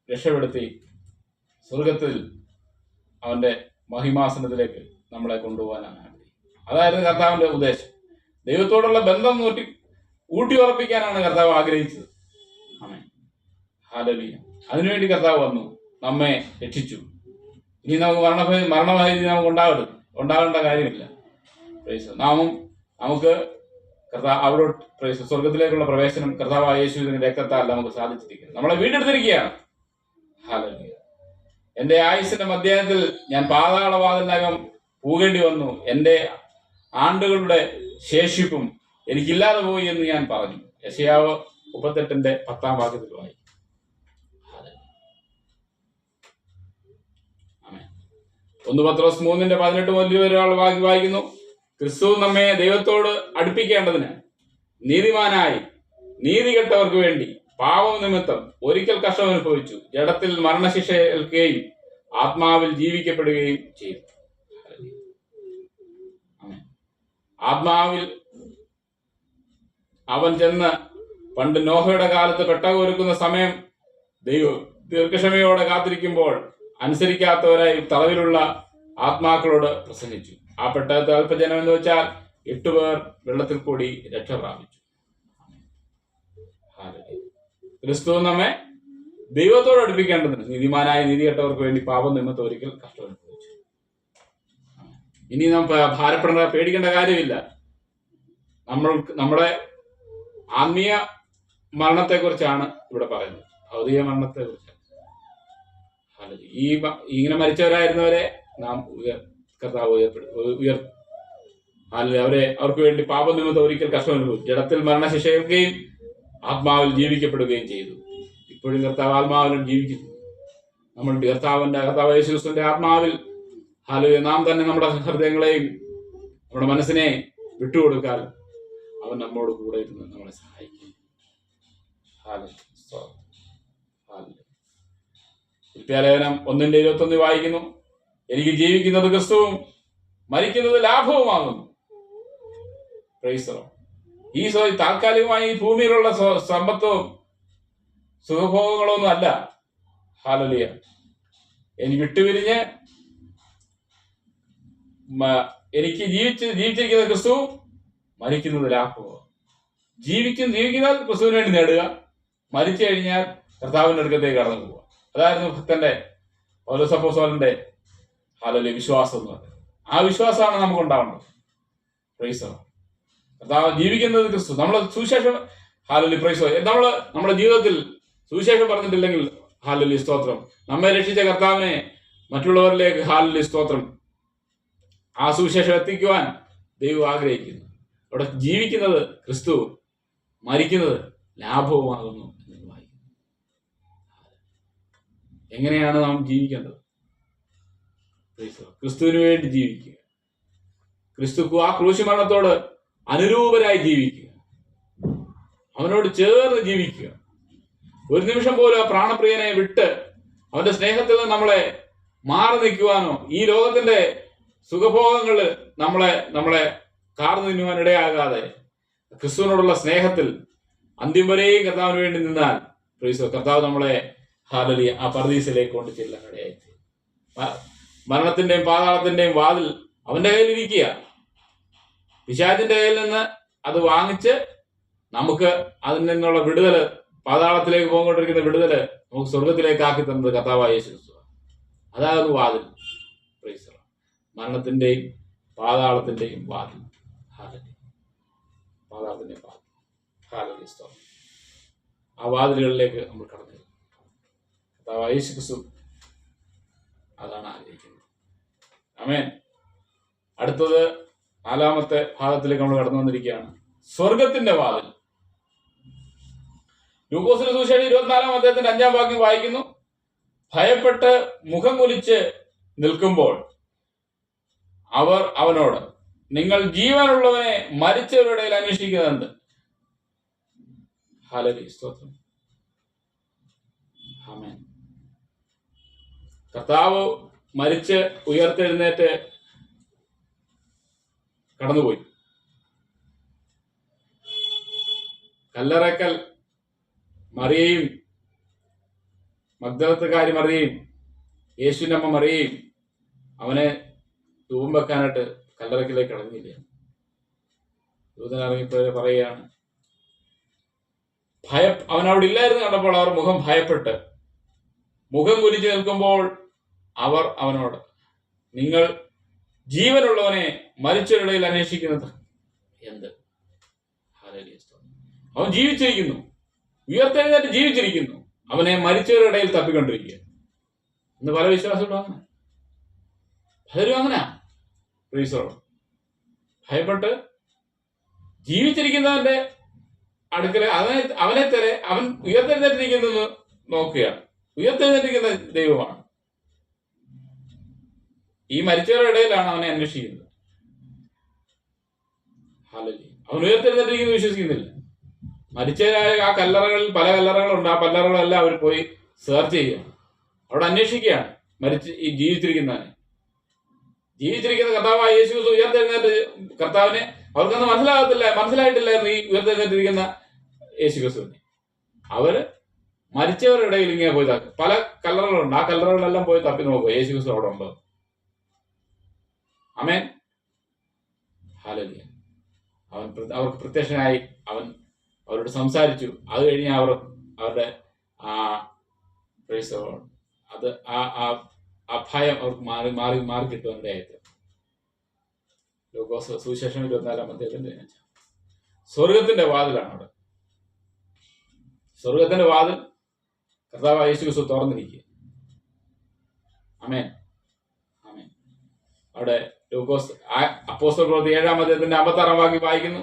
രക്ഷപ്പെടുത്തി സ്വർഗത്തിൽ അവന്റെ മഹിമാസനത്തിലേക്ക് നമ്മളെ കൊണ്ടുപോകാനാണ്. അതായിരുന്നു കർത്താവിന്റെ ഉദ്ദേശം. ദൈവത്തോടുള്ള ബന്ധം ഊട്ടി ഉറപ്പിക്കാനാണ് കർത്താവ് ആഗ്രഹിച്ചത്. ആമേൻ. ഹല്ലേലൂയ. അതിനുവേണ്ടി കർത്താവ് വന്നു, നമ്മെ രക്ഷിച്ചു. ഇനി നമുക്ക് മരണഭീതി നമുക്ക് ഉണ്ടാകേണ്ട കാര്യമില്ല. നമുക്ക് അവരോട് സ്വർഗത്തിലേക്കുള്ള പ്രവേശനം കർത്താവായ യേശുവിന്റെ രക്തത്താൽ നമുക്ക് സാധിച്ചിരിക്കുന്നു. നമ്മളെ വീണ്ടെടുത്തിരിക്കുകയാണ്. ഹല്ലേലൂയ. എന്റെ ആയുസ്സിന്റെ മധ്യാഹ്നത്തിൽ ഞാൻ പാതാളവാതിലിനകം പോകേണ്ടി വന്നു. എന്റെ ആണ്ടുകളുടെ ശേഷിപ്പും എനിക്കില്ലാതെ പോയി എന്ന് ഞാൻ പറഞ്ഞു. യെശയ്യാവ് 38-ന്റെ 10-ാം വാക്യത്തിൽ വായിക്കും. 1 പത്രോസ് 3-ന്റെ 18 മുതൽ ഒരാൾ വായിക്കുന്നു, ക്രിസ്തു നമ്മെ ദൈവത്തോട് അടുപ്പിക്കേണ്ടതിന് നീതിമാനായി നീതി കെട്ടവർക്ക് വേണ്ടി പാപം നിമിത്തം ഒരിക്കൽ കഷ്ടം അനുഭവിച്ചു, ജഡത്തിൽ മരണശിക്ഷ ഏൽക്കുകയും ആത്മാവിൽ ജീവിക്കപ്പെടുകയും ചെയ്തു. ആത്മാവിൽ അവൻ ചെന്ന് പണ്ട് നോഹയുടെ കാലത്ത് പെട്ടകം ഒരുക്കുന്ന സമയം ദൈവം ദീർഘക്ഷമയോടെ കാത്തിരിക്കുമ്പോൾ അനുസരിക്കാത്തവരായി തളവിലുള്ള ആത്മാക്കളോട് പ്രസംഗിച്ചു. ആ പെട്ടകത്തെ അല്പജനം എന്ന് വെച്ചാൽ 8 പേർ വെള്ളത്തിൽ കൂടി രക്ഷ പ്രാപിച്ചു. ക്രിസ്തു നമ്മെ ദൈവത്തോട് അടുപ്പിക്കേണ്ടതിന് നീതിമാനായ നീതി കെട്ടവർക്ക് വേണ്ടി പാപം നിമിത്തം ഒരിക്കൽ കഷ്ടം അനുഭവിച്ചു. ഇനി നാം പേടിക്കേണ്ട കാര്യമില്ല. നമ്മുടെ ആത്മീയ മരണത്തെക്കുറിച്ചാണ് ഇവിടെ പറയുന്നത്, ഭൗതിക മരണത്തെക്കുറിച്ചാണ്. ഇങ്ങനെ മരിച്ചവരായിരുന്നവരെ നാം കർത്താവ് അവർക്ക് വേണ്ടി പാപനിമിത്തം ഒരിക്കൽ കഷ്ടം അനുഭവിച്ചു, ജഡത്തിൽ മരണശിക്ഷ ഏൽക്കുകയും ആത്മാവിൽ ജീവിക്കപ്പെടുകയും ചെയ്തു. ഇപ്പോഴും കർത്താവ് ആത്മാവിലും ജീവിക്കുന്നു. നമ്മൾ കർത്താവ് യേശുക്രിസ്തുവിന്റെ ആത്മാവിൽ നാം തന്നെ നമ്മുടെ ഹൃദയങ്ങളെയും നമ്മുടെ മനസ്സിനെ വിട്ടുകൊടുക്കാൻ അവൻ നമ്മോട് കൂടെ ഇരുന്ന് നമ്മളെ സഹായിക്കും. ഫിലിപ്പിയർ 1:21 വായിക്കുന്നു, എനിക്ക് ജീവിക്കുന്നത് ക്രിസ്തുവും മരിക്കുന്നത് ലാഭവുമാകുന്നു. Price the Lord. താൽക്കാലികമായി ഈ ഭൂമിയിലുള്ള സമ്പത്തോ സുഖഭോഗങ്ങളോ ഒന്നും അല്ല. ഹല്ലേലൂയ. എനിക്ക് വിട്ടുപിരിഞ്ഞ് എനിക്ക് ജീവിച്ചിരിക്കുന്ന ക്രിസ്തു, മരിക്കുന്നത് ലാഭമോ. ജീവിക്കുന്നത് ക്രിസ്തുവിന് വേണ്ടി നേടുക, മരിച്ചു കഴിഞ്ഞാൽ കർത്താവിന്റെ അടുക്കത്തേക്ക് കടന്നു പോവുക. അതായിരുന്നു ഭക്തന്റെ പൗലോസ് അപ്പോസ്തലന്റെ ഹല്ലേലൂയ വിശ്വാസം എന്ന് പറയുന്നത്. ആ വിശ്വാസമാണ് നമുക്ക് ഉണ്ടാവേണ്ടത്. Price the Lord. കർത്താവ് ജീവിക്കുന്നത് ക്രിസ്തു. നമ്മൾ സുവിശേഷം ഹല്ലേലൂയ പ്രൈസ് ദി ലോർഡ്. നമ്മുടെ ജീവിതത്തിൽ സുവിശേഷം പറഞ്ഞിട്ടില്ലെങ്കിൽ ഹല്ലേലൂയ സ്തോത്രം. നമ്മെ രക്ഷിച്ച കർത്താവിനെ മറ്റുള്ളവരിലേക്ക് ഹല്ലേലൂയ സ്തോത്രം ആ സുവിശേഷം എത്തിക്കുവാൻ ദൈവം ആഗ്രഹിക്കുന്നു. അവിടെ ജീവിക്കുന്നത് ക്രിസ്തു, മരിക്കുന്നത് ലാഭവുമാകുന്നു എന്ന് വായിക്കുന്നു. എങ്ങനെയാണ് നാം ജീവിക്കേണ്ടത്? ക്രിസ്തുവിന് വേണ്ടി ജീവിക്കുക, ആ ക്രൂശ് മരണത്തോട് അനുരൂപരായി ജീവിക്കുക, അവനോട് ചേർന്ന് ജീവിക്കുക. ഒരു നിമിഷം പോലും ആ പ്രാണപ്രിയനെ വിട്ട് അവന്റെ സ്നേഹത്തിൽ നിന്ന് നമ്മളെ മാറി നിൽക്കുവാനോ ഈ ലോകത്തിന്റെ സുഖഭോഗങ്ങള് നമ്മളെ കാർന്നു തിന്നുവാൻ ഇടയാകാതെ ക്രിസ്തുവിനോടുള്ള സ്നേഹത്തിൽ അന്ത്യം വരെയും കർത്താവിന് വേണ്ടി നിന്നാൽ കർത്താവ് നമ്മളെ ഹല്ലേലൂയ ആ പർദീസിലേക്ക് കൊണ്ട് ചെല്ലാൻ ഇടയായി. മരണത്തിന്റെയും പാതാളത്തിന്റെയും വാതിൽ അവന്റെ കയ്യിൽ ഇരിക്കുക. പിശാചിന്റെ കയ്യിൽ നിന്ന് അത് വാങ്ങിച്ച് നമുക്ക് അതിൽ നിന്നുള്ള വിടുതല്, പാതാളത്തിലേക്ക് പോകൊണ്ടിരിക്കുന്ന വിടുതല് നമുക്ക് സ്വർഗത്തിലേക്ക് ആക്കി തന്നത് കർത്താവായ യേശു ക്രിസ്തു. അതായിരുന്നു വാതിൽ. മരണത്തിന്റെയും പാതാളത്തിന്റെയും വാതിൽ. പാതാളത്തിന്റെയും വാതിൽ. ആ വാതിലുകളിലേക്ക് നമ്മൾ കടന്നു. കർത്താവായ യേശു ക്രിസ്തു അതാണ് ആഗ്രഹിക്കുന്നത്. ആമേൻ. അടുത്തത് 4-ാമത്തെ ഭാഗത്തിലേക്ക് നമ്മൾ കടന്നു വന്നിരിക്കുകയാണ്. സ്വർഗത്തിന്റെ വാതിൽ. ലൂക്കോസിന്റെ സുവിശേഷം 24-ാം അധ്യായത്തിന്റെ 5-ാം വാക്യം വായിക്കുന്നു. ഭയപ്പെട്ട് മുഖം കുനിച്ച് നിൽക്കുമ്പോൾ അവർ അവനോട്, നിങ്ങൾ ജീവനുള്ളവനെ മരിച്ചവരുടെ ഇടയിൽ അന്വേഷിക്കുന്നുണ്ട്. ഹല്ലേലൂയ സ്തോത്രം. ആമേൻ. കർത്താവ് മരിച്ച് ഉയർത്തെഴുന്നേറ്റ് കടന്നുപോയി. കല്ലറക്കൽ മറിയയും മഗ്ദലത്തുകാരി മറിയയും യേശുവിന്റെ അമ്മ മറിയയും അവനെ ധൂപം വെക്കാനായിട്ട് കല്ലറക്കിലേക്ക് കടന്നില്ല. ദൂതൻ ഇറങ്ങിപ്പോയി പറയുകയാണ്, അവനവിടെ ഇല്ലായിരുന്നു കണ്ടപ്പോൾ അവർ ഭയപ്പെട്ട് മുഖം കുനിച്ച് നിൽക്കുമ്പോൾ അവർ അവനോട്, നിങ്ങൾ ജീവനുള്ളവനെ മരിച്ചവരുടെ അന്വേഷിക്കുന്നത് എന്ത്? അവൻ ജീവിച്ചിരിക്കുന്നു, ഉയർത്തെഴുന്നേറ്റ് ജീവിച്ചിരിക്കുന്നു, അവനെ മരിച്ചവരുടെ ഇടയിൽ തപ്പിക്കൊണ്ടിരിക്കുക. ഇന്ന് പല വിശ്വാസങ്ങളും അങ്ങനെ, പലരും അങ്ങനെ ഭയപ്പെട്ട് ജീവിച്ചിരിക്കുന്നവന്റെ അടുക്കൽ അവൻ ഉയർത്തെഴുന്നേറ്റിരിക്കുന്നത് നോക്കുകയാണ്. ഉയർത്തെഴുന്നേറ്റിരിക്കുന്ന ദൈവമാണ്. ഈ മരിച്ചവരുടെ ഇടയിലാണ് അവനെ അന്വേഷിക്കുന്നത്. അവൻ ഉയർത്തെഴുന്നേറ്റിരിക്കുന്നത് വിശ്വസിക്കുന്നില്ല. മരിച്ചവരായ ആ കല്ലറകളിൽ പല കല്ലറകളുണ്ട്. ആ കല്ലറകളെല്ലാം അവർ പോയി സെർച്ച് ചെയ്യുകയാണ്, അവിടെ അന്വേഷിക്കുകയാണ് ഈ ജീവിച്ചിരിക്കുന്ന കർത്താവായ യേശു ക്രിസ്തു ഉയർത്തെഴുന്നേറ്റ് കർത്താവിനെ അവർക്കൊന്നും മനസ്സിലായിട്ടില്ലായിരുന്നു ഈ ഉയർത്തെഴുന്നേറ്റിരിക്കുന്ന യേശു ക്രിസ്തുവിനെ. അവര് മരിച്ചവരുടെ ഇടയിൽ ഇങ്ങനെ പോയി തപ്പി, പല കല്ലറകളുണ്ട്, ആ കല്ലറകളെല്ലാം പോയി തപ്പി നോക്കുക യേശു ക്രിസ്തു അവിടെ ഉണ്ടോ. ആമേൻ. ഹല്ലേലൂയ. അവർക്ക് പ്രത്യക്ഷനായി അവരോട് സംസാരിച്ചു. അത് കഴിഞ്ഞ് അവരുടെ ആ ഭയം അവർക്ക് മാറി കിട്ടുവാനിടയായിട്ട്. ലൂക്കോസ് സുവിശേഷം 24-ാം അധ്യായത്തിന്റെ 5. സ്വർഗത്തിന്റെ വാതിലാണ് അവിടെ. സ്വർഗത്തിന്റെ വാതിൽ കർത്താവായ യേശു ക്രിസ്തു തുറന്നിരിക്കുക. ആമേൻ. ആമേൻ. അവിടെ ലൂക്കോസ് അപ്പോസ്തലപ്രവൃത്തി 7-ാം അധ്യായത്തിന്റെ 56-ാം വാക്യം വായിക്കുന്നു.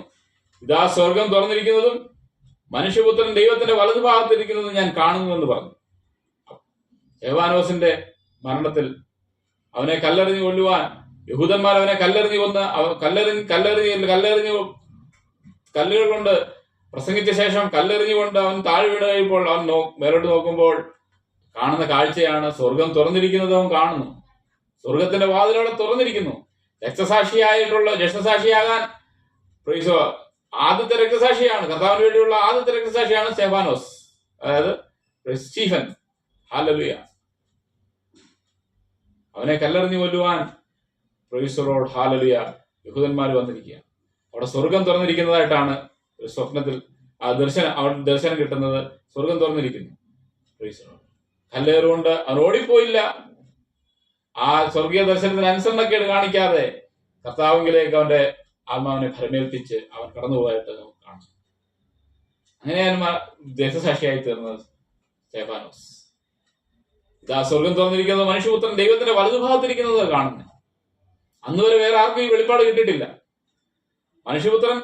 ഇതാ സ്വർഗം തുറന്നിരിക്കുന്നതും മനുഷ്യപുത്രൻ ദൈവത്തിന്റെ വലതുഭാഗത്തിരിക്കുന്നതും ഞാൻ കാണുന്നുവെന്ന് പറഞ്ഞു. സ്റ്റെഫാനോസിന്റെ മരണത്തിൽ അവനെ കല്ലെറിഞ്ഞ് കൊല്ലുവാൻ യഹൂദന്മാർ അവനെ കല്ലെറിഞ്ഞ് കൊന്ന് കല്ലുകൾ കൊണ്ട് പ്രസംഗിച്ച ശേഷം കല്ലെറിഞ്ഞുകൊണ്ട് അവൻ താഴെ വീണ് കഴിയുമ്പോൾ അവൻ മേലോട്ട് നോക്കുമ്പോൾ കാണുന്ന കാഴ്ചയാണ് സ്വർഗം തുറന്നിരിക്കുന്നത്. അവൻ കാണുന്നു സ്വർഗത്തിന്റെ വാതിലവിടെ തുറന്നിരിക്കുന്നു. രക്തസാക്ഷിയാകാൻ ആദ്യത്തെ രക്തസാക്ഷിയാണ്, കർത്താവിന് വേണ്ടിയുള്ള ആദ്യത്തെ രക്തസാക്ഷിയാണ് സ്തെഫാനോസ്, അതായത് സ്റ്റീഫൻ. ഹല്ലേലൂയ. അവനെ കല്ലെറിഞ്ഞു കൊല്ലുവാൻ പ്രൈസ് ദി ലോർഡ്, ഹല്ലേലൂയ, യഹൂദന്മാർ വന്നിരിക്കുക. അവിടെ സ്വർഗം തുറന്നിരിക്കുന്നതായിട്ടാണ് ഒരു സ്വപ്നത്തിൽ അവിടെ ദർശനം കിട്ടുന്നത്. സ്വർഗം തുറന്നിരിക്കുന്നു. Price the Lord. കല്ലേറുകൊണ്ട് അവൻ ഓടിപ്പോയില്ല. ആ സ്വർഗീയ ദർശനത്തിന് അനുസരണക്കേട് കാണിക്കാതെ കർത്താവിലേക്ക് അവന്റെ ആത്മാവിനെ ഫലമേൽപ്പിച്ച് അവൻ കടന്നുപോയിട്ട് നമുക്ക് കാണാം. അങ്ങനെയാണ് രക്തസാക്ഷിയായി തീർന്നത് സ്തെഫാനോസ്. ഇതാ സ്വർഗം തുറന്നിരിക്കുന്നത്, മനുഷ്യപുത്രൻ ദൈവത്തിന്റെ വലതുഭാഗത്തിരിക്കുന്നത് കാണുന്നത്. അന്ന് വരെ വേറെ ആർക്കും ഈ വെളിപ്പാട് കിട്ടിയിട്ടില്ല. മനുഷ്യപുത്രൻ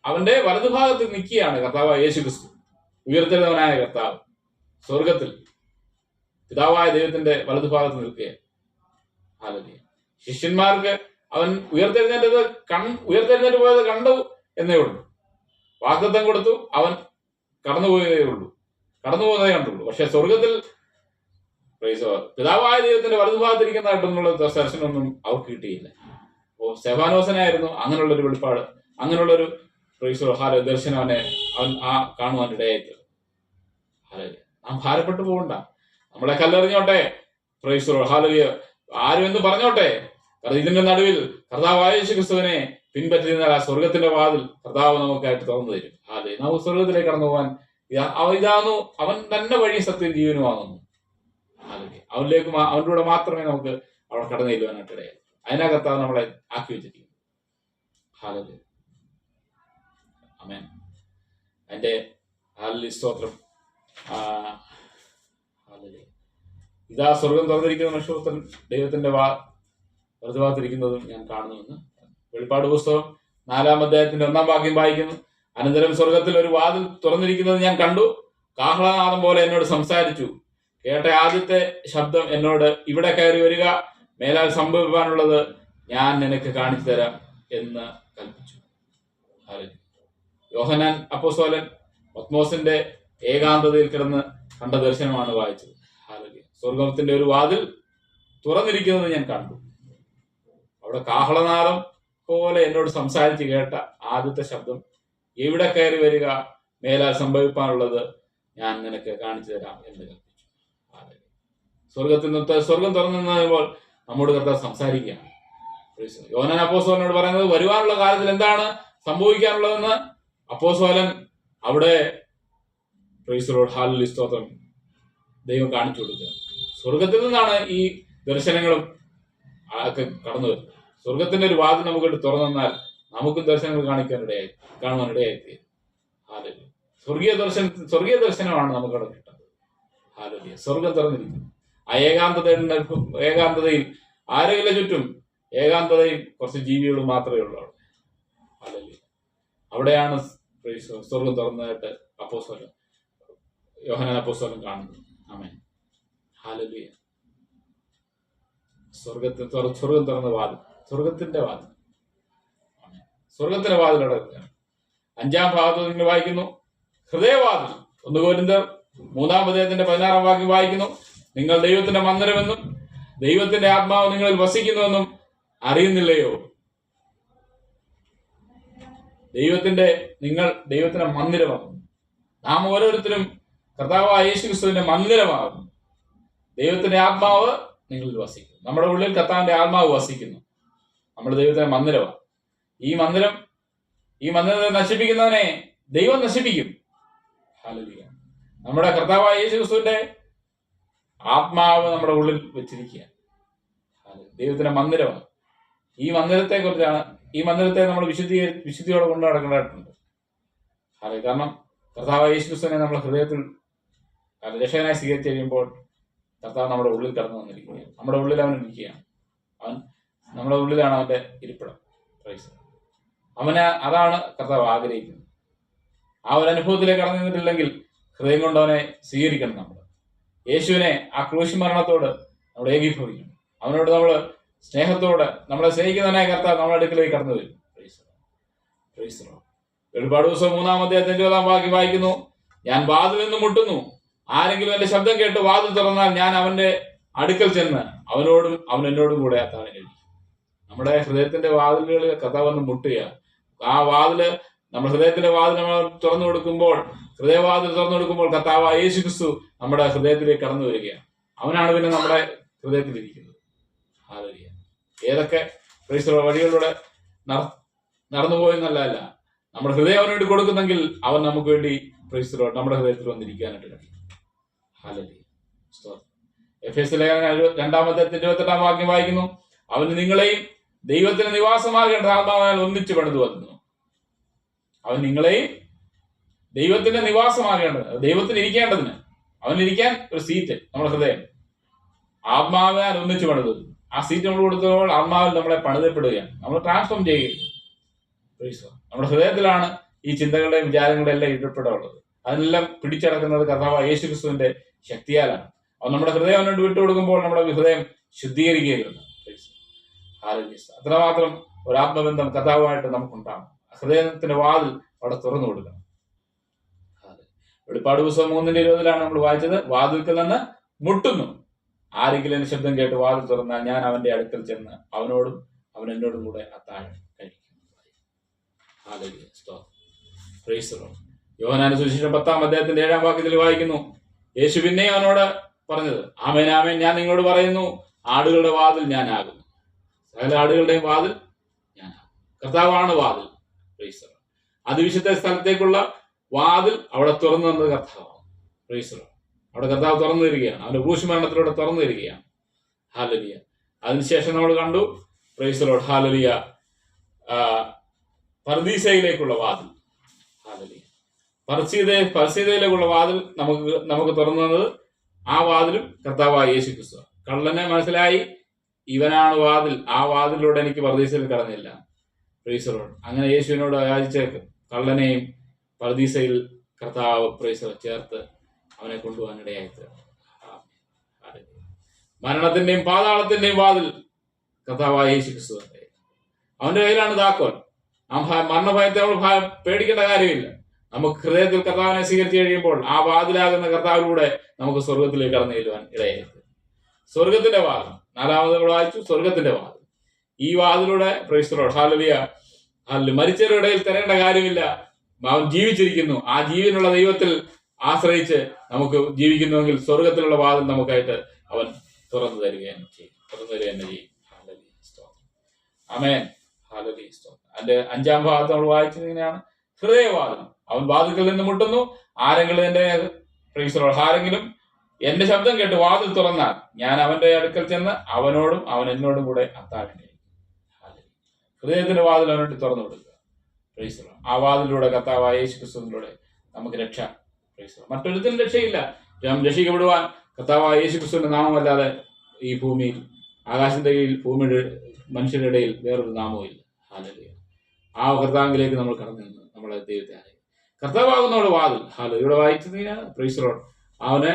അവന്റെ വലതുഭാഗത്ത് നിൽക്കുകയാണ് കർത്താവായ യേശുക്രിസ്തു, ഉയർത്തെഴുന്നവനായ കർത്താവ് സ്വർഗത്തിൽ പിതാവായ ദൈവത്തിന്റെ വലതുഭാഗത്ത് നിൽക്കുകയാണ്. ഹല്ലേലൂയ. ശിഷ്യന്മാർക്ക് അവൻ ഉയർത്തെഴുന്നേറ്റ് പോയത് കണ്ടു എന്നേ ഉള്ളൂ. വാഗ്ദത്തം കൊടുത്തു, അവൻ കടന്നു പോകുന്നതേ കണ്ടുള്ളൂ. പക്ഷെ സ്വർഗത്തിൽ പിതാവായ ദൈവത്തിന്റെ വലതുഭാഗത്തിരിക്കുന്നതായിട്ടൊന്നുള്ള ദർശനമൊന്നും അവർക്ക് കിട്ടിയില്ല. അപ്പോൾ സ്തെഫാനോസിനായിരുന്നു അങ്ങനെയുള്ളൊരു വെളിപ്പാട്, അങ്ങനെയുള്ളൊരു ദർശനം അവൻ കാണുവാൻ ഇടയായിട്ട്. നാം ഭാരപ്പെട്ടു പോകണ്ട. നമ്മളെ കല്ലെറിഞ്ഞോട്ടെ, ഹല്ലേലൂയ, ആരും എന്ന് പറഞ്ഞോട്ടെ, കാരണം ഇതിന്റെ നടുവിൽ കർത്താവായ യേശുക്രിസ്തുവിനെ പിൻപറ്റുന്ന ആ സ്വർഗത്തിന്റെ വാതിൽ കർത്താവ് നമുക്കായിട്ട് തുറന്നു തരും. അതെ, നമുക്ക് സ്വർഗത്തിലേക്ക് കടന്നു പോകാൻ ഇതാന്നു അവൻ തന്നെ വഴി സത്യം ജീവനുമാകുന്നു. അതെ, അവന്റെ കൂടെ മാത്രമേ നമുക്ക് അവിടെ കടന്നു ചെല്ലുവാനായിട്ട് ഇടയായി. അതിനാ കർത്താവ് നമ്മളെ ആക്കി വെച്ചിരിക്കുന്നു. ഹല്ലേലൂയ, ആമേൻ. അതിന്റെ ഹല്ലേലൂയ, സ്തോത്രം. ഹല്ലേലൂയ. ഇതാ സ്വർഗം തുറന്നിരിക്കുന്ന മനുഷ്യപുത്രൻ ദൈവത്തിന്റെ വലതുഭാഗത്തിരിക്കുന്നതും ഞാൻ കാണുന്നുവെന്ന് വെളിപ്പാട് പുസ്തകം 4-ാം അധ്യായത്തിന്റെ 1-ാം വാക്യം വായിക്കുന്നു. അനന്തരം സ്വർഗത്തിൽ ഒരു വാതിൽ തുറന്നിരിക്കുന്നത് ഞാൻ കണ്ടു. കാഹളനാദം പോലെ എന്നോട് സംസാരിച്ചു. കേട്ട ആദ്യത്തെ ശബ്ദം എന്നോട്, ഇവിടെ കയറി വരിക, മേലാൽ സംഭവിക്കാനുള്ളത് ഞാൻ നിനക്ക് കാണിച്ചു തരാം എന്ന് കൽപ്പിച്ചു. യോഹന്നാൻ അപ്പോസ്തലൻ പത്മോസിന്റെ ഏകാന്തതയിൽ കിടന്ന് കണ്ട ദർശനമാണ് വായിച്ചത്. സ്വർഗത്തിന്റെ ഒരു വാതിൽ തുറന്നിരിക്കുന്നത് ഞാൻ കണ്ടു. അവിടെ കാഹളനാദം പോലെ എന്നോട് സംസാരിച്ച് കേട്ട ആദ്യത്തെ ശബ്ദം, എവിടെ കയറി വരിക, മേലാൽ സംഭവിക്കാനുള്ളത് ഞാൻ നിനക്ക് കാണിച്ചു തരാം എന്ന് കൽപ്പിച്ചു. സ്വർഗം തുറന്നപ്പോൾ നമ്മോട് കർത്താവ് സംസാരിക്കുകയാണ്. യോഹന്നാൻ അപ്പോസ്തലനോട് പറയുന്നത് വരുവാനുള്ള കാലത്തിൽ എന്താണ് സംഭവിക്കാനുള്ളതെന്ന് അപ്പോസ്തലൻ അവിടെ ഹല്ലേലൂയ, സ്തോത്രം, ദൈവം കാണിച്ചു കൊടുക്കുക. സ്വർഗത്തിൽ നിന്നാണ് ഈ ദർശനങ്ങളും ഒക്കെ കടന്നു വരുന്നത്. സ്വർഗത്തിന്റെ ഒരു വാതിൽ നമുക്ക് തുറന്നാൽ നമുക്കും ദർശനങ്ങൾ കാണുവാനിടയായി. ഹല്ലേലൂയ. സ്വർഗീയ ദർശനമാണ് നമുക്ക് അവിടെ കിട്ടുന്നത്. ഹല്ലേലൂയ. സ്വർഗം തുറന്നിരിക്കുന്നു. ആ ഏകാന്തതയിൽ ആരെയില്ല ചുറ്റും, ഏകാന്തതയിൽ കുറച്ച് ജീവികൾ മാത്രമേ ഉള്ളൂ അവിടെ. ഹല്ലേലൂയ. അവിടെയാണ് സ്വർഗം തുറന്നതായിട്ട് യോഹന്നാൻ അപ്പോസ്തലൻ കാണുന്നത്. ആമേൻ. ഹല്ലേലൂയ. സ്വർഗം തുറന്ന വാതിൽ, സ്വർഗത്തിന്റെ വാതിൽ, സ്വർഗത്തിന്റെ വാതിൽ അടക്കുകയാണ്. 5-ാം ഭാഗത്ത് നിങ്ങൾ വായിക്കുന്നു, ഹൃദയവാതിൽ. 1 കൊരിന്ത്യർ 3-ാം അധ്യായത്തിന്റെ 16-ാം വാക്യം വായിക്കുന്നു, നിങ്ങൾ ദൈവത്തിന്റെ മന്ദിരമെന്നും ദൈവത്തിന്റെ ആത്മാവ് നിങ്ങളിൽ വസിക്കുന്നുവെന്നും അറിയുന്നില്ലയോ? നിങ്ങൾ ദൈവത്തിന്റെ മന്ദിരമാകുന്നു. നാം ഓരോരുത്തരും കർത്താവായ യേശുക്രിസ്തുവിന്റെ മന്ദിരമാകുന്നു. ദൈവത്തിന്റെ ആത്മാവ് നിങ്ങളിൽ വസിക്കുന്നു. നമ്മുടെ ഉള്ളിൽ കർത്താവിന്റെ ആത്മാവ് വസിക്കുന്നു. നമ്മൾ ദൈവത്തിന്റെ മന്ദിരമാണ്. ഈ മന്ദിരത്തെ നശിപ്പിക്കുന്നവനെ ദൈവം നശിപ്പിക്കും. ഹല്ലേലൂയ. നമ്മുടെ കർത്താവായ യേശുക്രിസ്തുവിന്റെ ആത്മാവ് നമ്മുടെ ഉള്ളിൽ വെച്ചിരിക്കുക. ദൈവത്തിന്റെ മന്ദിരമാണ്. ഈ മന്ദിരത്തെ നമ്മൾ വിശുദ്ധിയോടെ കൊണ്ടു നടക്കേണ്ടതായിട്ടുണ്ട്. കാരണം കർത്താവായ യേശുക്രിസ്തുവിനെ നമ്മുടെ ഹൃദയത്തിൽ രക്ഷകനായി സ്വീകരിച്ചു കഴിയുമ്പോൾ കർത്താവ് നമ്മുടെ ഉള്ളിൽ കടന്നു വന്നിരിക്കുകയാണ്. നമ്മുടെ ഉള്ളിൽ അവൻ ഇരിക്കുകയാണ്. നമ്മുടെ ഉള്ളിലാണ് അവന്റെ ഇരിപ്പിടം. അതാണ് കർത്താവ് ആഗ്രഹിക്കുന്നത്. ആ ഒരു അനുഭവത്തിലേക്ക് കടന്നു നിന്നിട്ടില്ലെങ്കിൽ ഹൃദയം കൊണ്ട് അവനെ സ്വീകരിക്കണം. നമ്മൾ യേശുവിനെ ആ ക്രൂശ് മരണത്തോട് നമ്മൾ ഏകീഭവിക്കണം. അവനോട് നമ്മൾ സ്നേഹത്തോടെ, നമ്മളെ സ്നേഹിക്കുന്നവനായ കർത്താവ് നമ്മുടെ അടുക്കലേക്ക് കടന്നു വരും. വെളിപ്പാട് പുസ്തകം 3-ാം അധ്യായത്തിന്റെ 20-ാം വാക്യം വായിക്കുന്നു, ഞാൻ വാതിൽ നിന്ന് മുട്ടുന്നു, ആരെങ്കിലും എന്റെ ശബ്ദം കേട്ട് വാതിൽ തുറന്നാൽ ഞാൻ അവന്റെ അടുക്കൽ ചെന്ന് അവൻ എന്നോടും കൂടെ അത്താഴം കഴിക്കും. നമ്മുടെ ഹൃദയത്തിന്റെ വാതിലുകളിൽ കർത്താവ് വന്ന് മുട്ടുക. ആ വാതില് നമ്മുടെ ഹൃദയത്തിന്റെ വാതിൽ നമ്മൾ തുറന്നു കൊടുക്കുമ്പോൾ, ഹൃദയവാതിൽ തുറന്നു കൊടുക്കുമ്പോൾ കർത്താവായ യേശു ക്രിസ്തു നമ്മുടെ ഹൃദയത്തിലേക്ക് കടന്നു വരികയാണ്. അവനാണ് പിന്നെ നമ്മുടെ ഹൃദയത്തിലിരിക്കുന്നത്. ഹല്ലേലൂയ. ഏതൊക്കെ വഴികളിലൂടെ നടന്നു പോയെന്നല്ല, നമ്മുടെ ഹൃദയം അവന് വേണ്ടി കൊടുക്കുന്നെങ്കിൽ അവൻ നമുക്ക് വേണ്ടി നമ്മുടെ ഹൃദയത്തിൽ വന്നിരിക്കാനായിട്ട് കഴിയും. ഹല്ലേലൂയ. എഫേസ്യ ലേഖനം 2:28 വാക്യം വായിക്കുന്നു, അവന് നിങ്ങളെയും ദൈവത്തിന് നിവാസമാകേണ്ട ആത്മാവിനാൽ ഒന്നിച്ചു പണിതു വന്നു. അവൻ നിങ്ങളെയും ദൈവത്തിന്റെ നിവാസമാകേണ്ടത്, ദൈവത്തിന് ഇരിക്കേണ്ടതിന്, അവനിരിക്കാൻ ഒരു സീറ്റ് നമ്മുടെ ഹൃദയം ആത്മാവിനാൽ ഒന്നിച്ചു പണിതു. ആ സീറ്റ് നമ്മൾ കൊടുത്തപ്പോൾ ആത്മാവിൽ നമ്മളെ പണിതപ്പെടുകയാണ്, നമ്മൾ ട്രാൻസ്ഫോം ചെയ്യുകയാണ്. നമ്മുടെ ഹൃദയത്തിലാണ് ഈ ചിന്തകളുടെയും വിചാരങ്ങളുടെയും എല്ലാം ഇടപെടുള്ളത്. അതിനെല്ലാം പിടിച്ചടക്കുന്നത് കർത്താവായ യേശു ക്രിസ്തുവിന്റെ ശക്തിയാലാണ്. അവൻ നമ്മുടെ ഹൃദയം അവനോട് വിട്ടുകൊടുക്കുമ്പോൾ നമ്മുടെ ഹൃദയം ശുദ്ധീകരിക്കുകയാണ്. അത്രമാത്രം ഒരു ആത്മബന്ധം കർത്താവുമായിട്ട് നമുക്കുണ്ടാകും. ഹൃദയത്തിന്റെ വാതിൽ അവിടെ തുറന്നു കൊടുക്കണം. വെളിപ്പാട് പുസ്തകം 3:20 നമ്മൾ വായിച്ചത്, വാതിൽക്കൽ നിന്ന് മുട്ടുന്നു, ആരെങ്കിലും എന്റെ ശബ്ദം കേട്ട് വാതിൽ തുറന്നാൽ ഞാൻ അവന്റെ അടുക്കൽ ചെന്ന് അവനോടും അവൻ എന്നോടും കൂടെ അത്താഴം കഴിക്കും. യോഹന്നാന്റെ സുവിശേഷം 10-ാം വാക്യത്തിൽ വായിക്കുന്നു, യേശു പിന്നെ അവനോട് പറഞ്ഞത്, ആമേൻ ആമേൻ ഞാൻ നിങ്ങളോട് പറയുന്നു, ആടുകളുടെ വാതിൽ ഞാനാകുന്നു. സകല ആടുകളുടെയും വാതിൽ ഞാനാകും. കർത്താവാണ് വാതിൽ. അതിവിശുദ്ധ സ്ഥലത്തേക്കുള്ള വാതിൽ അവിടെ തുറന്നു തന്നത് കർത്താവാണ്. അവിടെ കർത്താവ് തുറന്നു തരികയാണ്, അവന്റെ ക്രൂശുമരണത്തിലൂടെ തുറന്നു തരികയാണ്. ഹല്ലേലൂയ. അതിനുശേഷം നമ്മൾ കണ്ടു, പ്രൈസ് ലോർഡ്, ഹല്ലേലൂയ, പർദീസയിലേക്കുള്ള വാതിൽ. ഹല്ലേലൂയ. പർദീസയിലേക്കുള്ള വാതിൽ നമുക്ക് തുറന്നു തന്നത് ആ വാതിലും കർത്താവായ യേശു ക്രിസ്തു. കള്ളനെ മനസ്സിലായി, ഇവനാണ് വാതിൽ, ആ വാതിലൂടെ എനിക്ക് പർദീസയിൽ കടന്നില്ല. Praise Lord. അങ്ങനെ യേശുവിനോട് യാചിച്ച കള്ളനെയും പർദീസയിൽ കർത്താവ് പ്രൈസ് ചേർത്ത് അവനെ കൊണ്ടുപോകാനിടയായിട്ട്. മരണത്തിന്റെയും പാതാളത്തിന്റെയും വാതിൽ കർത്താവായ യേശു ക്രിസ്തു. അവന്റെ കയ്യിലാണ് താക്കോൽ. മരണഭയത്തെ നമ്മൾ പേടിക്കേണ്ട കാര്യമില്ല. നമുക്ക് ഹൃദയത്തിൽ കർത്താവിനെ സ്വീകരിച്ചു കഴിയുമ്പോൾ ആ വാതിലാകുന്ന കർത്താവിലൂടെ നമുക്ക് സ്വർഗത്തിലേക്ക് കടന്നു ചെല്ലുവാൻ ഇടയായിട്ട്. സ്വർഗത്തിന്റെ വാതിൽ 4 നമ്മൾ വായിച്ചു, സ്വർഗത്തിന്റെ വാതിൽ. ഈ വാതിലൂടെ പ്രൈസ് ലോർഡ്, ഹല്ലേലൂയ, മരിച്ചവരുടെ ഇടയിൽ തരേണ്ട കാര്യമില്ല. അവൻ ജീവിച്ചിരിക്കുന്നു. ആ ജീവനുള്ള ദൈവത്തിൽ ആശ്രയിച്ച് നമുക്ക് ജീവിക്കുന്നുവെങ്കിൽ സ്വർഗത്തിലുള്ള വാതിൽ നമുക്കായിട്ട് അവൻ തുറന്നു തരികയാണ് ചെയ്യും. ആമേൻ. ഹല്ലേലൂയ. അതിന്റെ 5-ാം ഭാഗത്ത് നമ്മൾ വായിച്ചത് ഇങ്ങനെയാണ്, ഹൃദയവാതിൽ. അവൻ വാതിൽക്കൽ നിന്ന് മുട്ടുന്നു, ആരെങ്കിലും എന്റെ ശബ്ദം കേട്ട് വാതിൽ തുറന്നാൽ ഞാൻ അവന്റെ അടുക്കൽ ചെന്ന് അവനോടും അവൻ എന്നോടും കൂടെ അത്താഴം കഴിക്കും. ഹൃദയത്തിന്റെ വാതിൽ അവനോട് തുറന്നു കൊടുക്കുക. ആ വാതിലൂടെ കർത്താവായ യേശു ക്രിസ്തുവിലൂടെ നമുക്ക് രക്ഷ. മറ്റൊരുത്തിനും രക്ഷയില്ല. രക്ഷിക്കപ്പെടുവാൻ കർത്താവായ യേശു ക്രിസ്തുവിന്റെ നാമമല്ലാതെ ഈ ഭൂമിയിൽ, ആകാശത്തിന്റെ കീഴിൽ, ഭൂമിയുടെ മനുഷ്യരുടെ ഇടയിൽ വേറൊരു നാമവും ഇല്ല. ഹല്ലേലൂയ. ആ കർത്താവിലേക്ക് നമ്മൾ കടന്നു നിന്ന് നമ്മളെ ദൈവത്തെ അറിയും. കർത്താവാകുന്നവരുടെ വാതിൽ. ഹല്ലേലൂയ. ഇവിടെ വായിച്ചതിനാണ് പ്രൈസ് ലോർഡ്. അവന്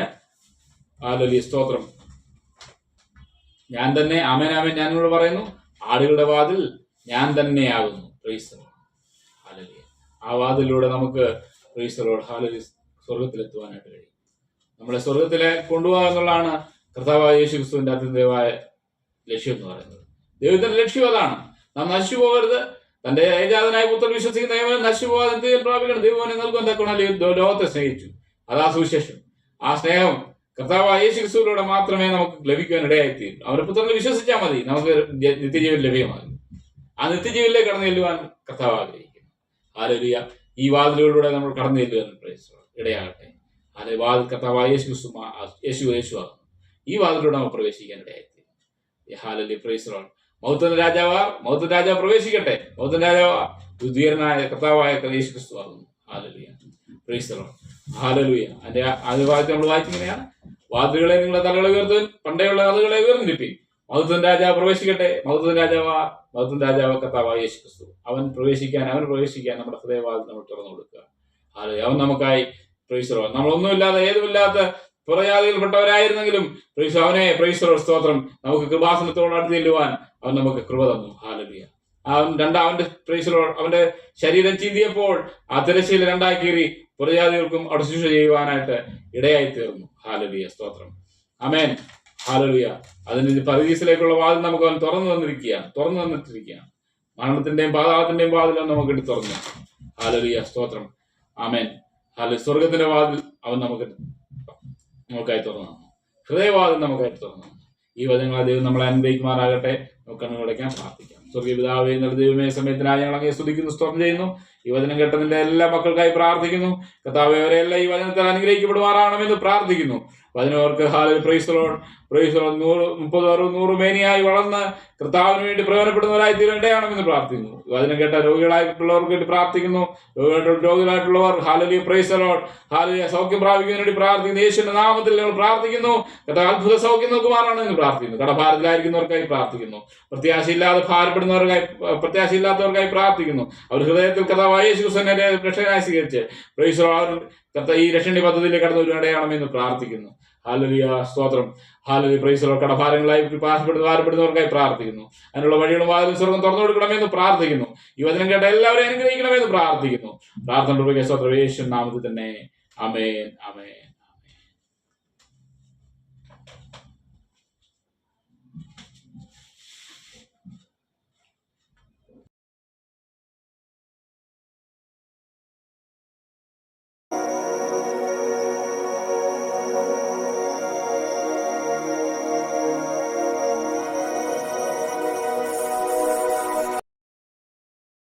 ഹല്ലേലൂയ, സ്തോത്രം. ഞാൻ തന്നെ, ആമേൻ ആമേൻ ഞാൻ നിങ്ങളോട് പറയുന്നു, ആടുകളുടെ വാതിൽ ഞാൻ തന്നെയാകുന്നു. Praise Lord. ഹല്ലേലൂയ. ആ വാതിലൂടെ നമുക്ക് പ്രൈസ് ലോർഡ്, ഹല്ലേലൂയ, സ്വർഗത്തിലെത്തുവാനായിട്ട് കഴിയും. നമ്മളെ സ്വർഗത്തിലെ കൊണ്ടുപോകുക എന്നുള്ളതാണ് കർത്താവായ യേശു ക്രിസ്തുവിന്റെ അത്യന്തമായ ലക്ഷ്യം എന്ന് പറയുന്നത്. ദൈവത്തിന്റെ ലക്ഷ്യം അതാണ്. നാം നശിച്ചു പോകരുത്. തന്റെ ഏജാതനായ പുത്രൻ വിശ്വസിക്കുന്ന ദൈവം നശിച്ചു പോകാതെ എന്തെങ്കിലും പ്രാപിക്കണം. ദൈവനെ നൽകുവാൻ തക്കവണ്ണം ലോകത്തെ സ്നേഹിച്ചു. അതാ സുവിശേഷം. ആ സ്നേഹം കർത്താവായ യേശു ക്രിസ്തുവിലൂടെ മാത്രമേ നമുക്ക് ലഭിക്കുവാൻ ഇടയായിത്തീരും. അവരുടെ പുത്രനെ വിശ്വസിച്ചാൽ മതി, നമുക്ക് നിത്യജീവൻ ലഭ്യമാകും. ആ നിത്യജീവനിലേക്ക് കടന്നു ചെല്ലുവാൻ കർത്താവ് ആഗ്രഹിക്കുന്നു. ഹല്ലേലൂയ. ഈ വാതിലുകളിലൂടെ നമ്മൾ കടന്നു ചെല്ലുവാൻ ഇടയാകട്ടെ. അല്ലെ വാതിൽ കർത്താവായ യേശു ആകുന്നു. ഈ വാതിലൂടെ നമ്മൾ പ്രവേശിക്കാൻ ഇടയായിത്തീരും. ഹല്ലേലൂയ. Praise the lord. മൗത്തൻ രാജാവ് പ്രവേശിക്കട്ടെ. മൗത്തൻ രാജാവ് ധീരനായ കർത്താവായ യേശു ക്രിസ്തു ആകുന്നു. ഹല്ലേലൂയ. Praise the lord. ഹല്ലേലൂയ. അതിന്റെ ആദ്യ ഭാഗത്ത് നമ്മൾ വായിച്ചിങ്ങനെയാണ്, വാതിലുകളെ നിങ്ങളുടെ തലകളെ ഉയർത്തുവാൻ പണ്ടേയുള്ള കഥകളെ ഉയർന്നിരിപ്പി. മൗത്തൻ രാജാവ് പ്രവേശിക്കട്ടെ. മൗത്തൻ രാജാവ് കർത്താവായ യേശു ക്രിസ്തു. അവൻ പ്രവേശിക്കാൻ നമ്മുടെ ഹൃദയവാതിൽ നമ്മൾ തുറന്നു കൊടുക്കുക. അവൻ നമുക്കായി പ്രൈസ് ദി ലോർഡ്. നമ്മളൊന്നുമില്ലാതെ ഏതുമില്ലാത്ത പുറജാതിയിൽപ്പെട്ടവരായിരുന്നെങ്കിലും അവനെ പ്രൈസ് ദി ലോർഡ്, സ്തോത്രം, നമുക്ക് കൃപാസനത്തോട് അടുത്ത് ചെല്ലുവാൻ അവൻ നമുക്ക് കൃപ തന്നു. ഹല്ലേലൂയ. അവന്റെ പ്രൈസ് ദി ലോർഡ്, അവന്റെ ശരീരം ചീന്തിയപ്പോൾ ആ തിരശ്ശീല രണ്ടായി കീറി പുറജാതികൾക്കും അവിടെ ശുശ്രൂഷ ചെയ്യുവാനായിട്ട് ഇടയായി തീർന്നു. ഹല്ലേലൂയ. സ്തോത്രം. ആമേൻ. ഹല്ലേലൂയ. അതിന് പരദീസിലേക്കുള്ള വാതിൽ നമുക്ക് അവൻ തുറന്നു തന്നിരിക്കുകയാണ്. മരണത്തിന്റെയും പാതാളത്തിന്റെയും വാതിലും നമുക്ക് തുറന്നു. ഹല്ലേലൂയ, സ്തോത്രം. ആമേൻ. ഹല്ലേലൂയ. സ്വർഗത്തിന്റെ വാതിൽ അവൻ നമുക്കായി തുറന്നു, ഹൃദയവാതിൽ നമുക്കായി തുറന്നു. ഈ വചനങ്ങളെ ദൈവം നമ്മളെ അനുഗ്രഹിക്കുമാറാകട്ടെ. നമുക്ക് കണ്ണുകളടയ്ക്കാൻ പ്രാർത്ഥിക്കാം. സ്വർഗീയ പിതാവേ, നല്ല ദൈവമേ, സമയത്തിനായി ഞങ്ങൾ അങ്ങേ സ്തുതിക്കുന്നു, സ്തോത്രം ചെയ്യുന്നു. ഈ വചനം കേട്ടതിന്റെ എല്ലാ മക്കൾക്കായി പ്രാർത്ഥിക്കുന്നു. കർത്താവേ, അവരെല്ലാം ഈ വചനത്തിൽ അനുഗ്രഹിക്കപ്പെടുവാറാണെന്ന് പ്രാർത്ഥിക്കുന്നു. വചനവർക്ക് ഹാലൽ പ്രൈസ് ലോർഡ്, പ്രൈസ് ലോർഡ്. 30, 60, 100 മേനിയായി വളർന്ന് കർത്താവിന് വേണ്ടി പ്രയോജനപ്പെടുന്നവരായി തീരേണ്ടതാണെന്ന് പ്രാർത്ഥിക്കുന്നു. വചനം കേട്ട രോഗികളായിട്ടുള്ളവർക്ക് വേണ്ടി പ്രാർത്ഥിക്കുന്നു. രോഗികളായിട്ടുള്ളവർ ഹാലലിയ പ്രൈസ് ലോർഡ്, ഹാലലിയ സൗഖ്യം പ്രാപിക്കുന്നതിന് വേണ്ടി പ്രാർത്ഥിക്കുന്നു. യേശുവിന്റെ നാമത്തിൽ ഞങ്ങൾ പ്രാർത്ഥിക്കുന്നു. കർത്താവ് അത്ഭുത സൗഖ്യം നോക്കുമാറാണെന്ന് പ്രാർത്ഥിക്കുന്നു. കടഭാരത്തിലായിരിക്കുന്നവർക്കായി പ്രാർത്ഥിക്കുന്നു. പ്രത്യാശയില്ലാതെ ഭാരപ്പെടുന്നവർക്കായി, പ്രത്യാശയില്ലാത്തവർക്കായി പ്രാർത്ഥിക്കുന്നു. അവർ ഹൃദയത്തിൽ കർത്താവായ യേശു ക്രിസ്തുവിനെ രക്ഷകനായി സ്വീകരിച്ച് പ്രൈസ് ലോർഡ് ഈ രക്ഷണീയ പദ്ധതിയിലേക്ക് കടന്നു വരുവാണെന്ന് പ്രാർത്ഥിക്കുന്നു. ഹല്ലേലൂയ, സ്തോത്രം. ഹല്ലേലൂയ, പ്രൈസ് ലോർഡ്. കടഭാരങ്ങളായി ഭാരപ്പെടുന്നവർക്കായി പ്രാർത്ഥിക്കുന്നു. അതിനുള്ള വഴികളും വാതിലും സ്വർഗം തുറന്നു കൊടുക്കണമെന്ന് പ്രാർത്ഥിക്കുന്നു. ഈ വചനം കേട്ട എല്ലാവരെയും അനുഗ്രഹിക്കണമെന്ന് പ്രാർത്ഥിക്കുന്നു. പ്രാർത്ഥന സ്തോത്രം യേശുവിൻ നാമത്തിൽ തന്നെ. ആമേൻ, ആമേൻ.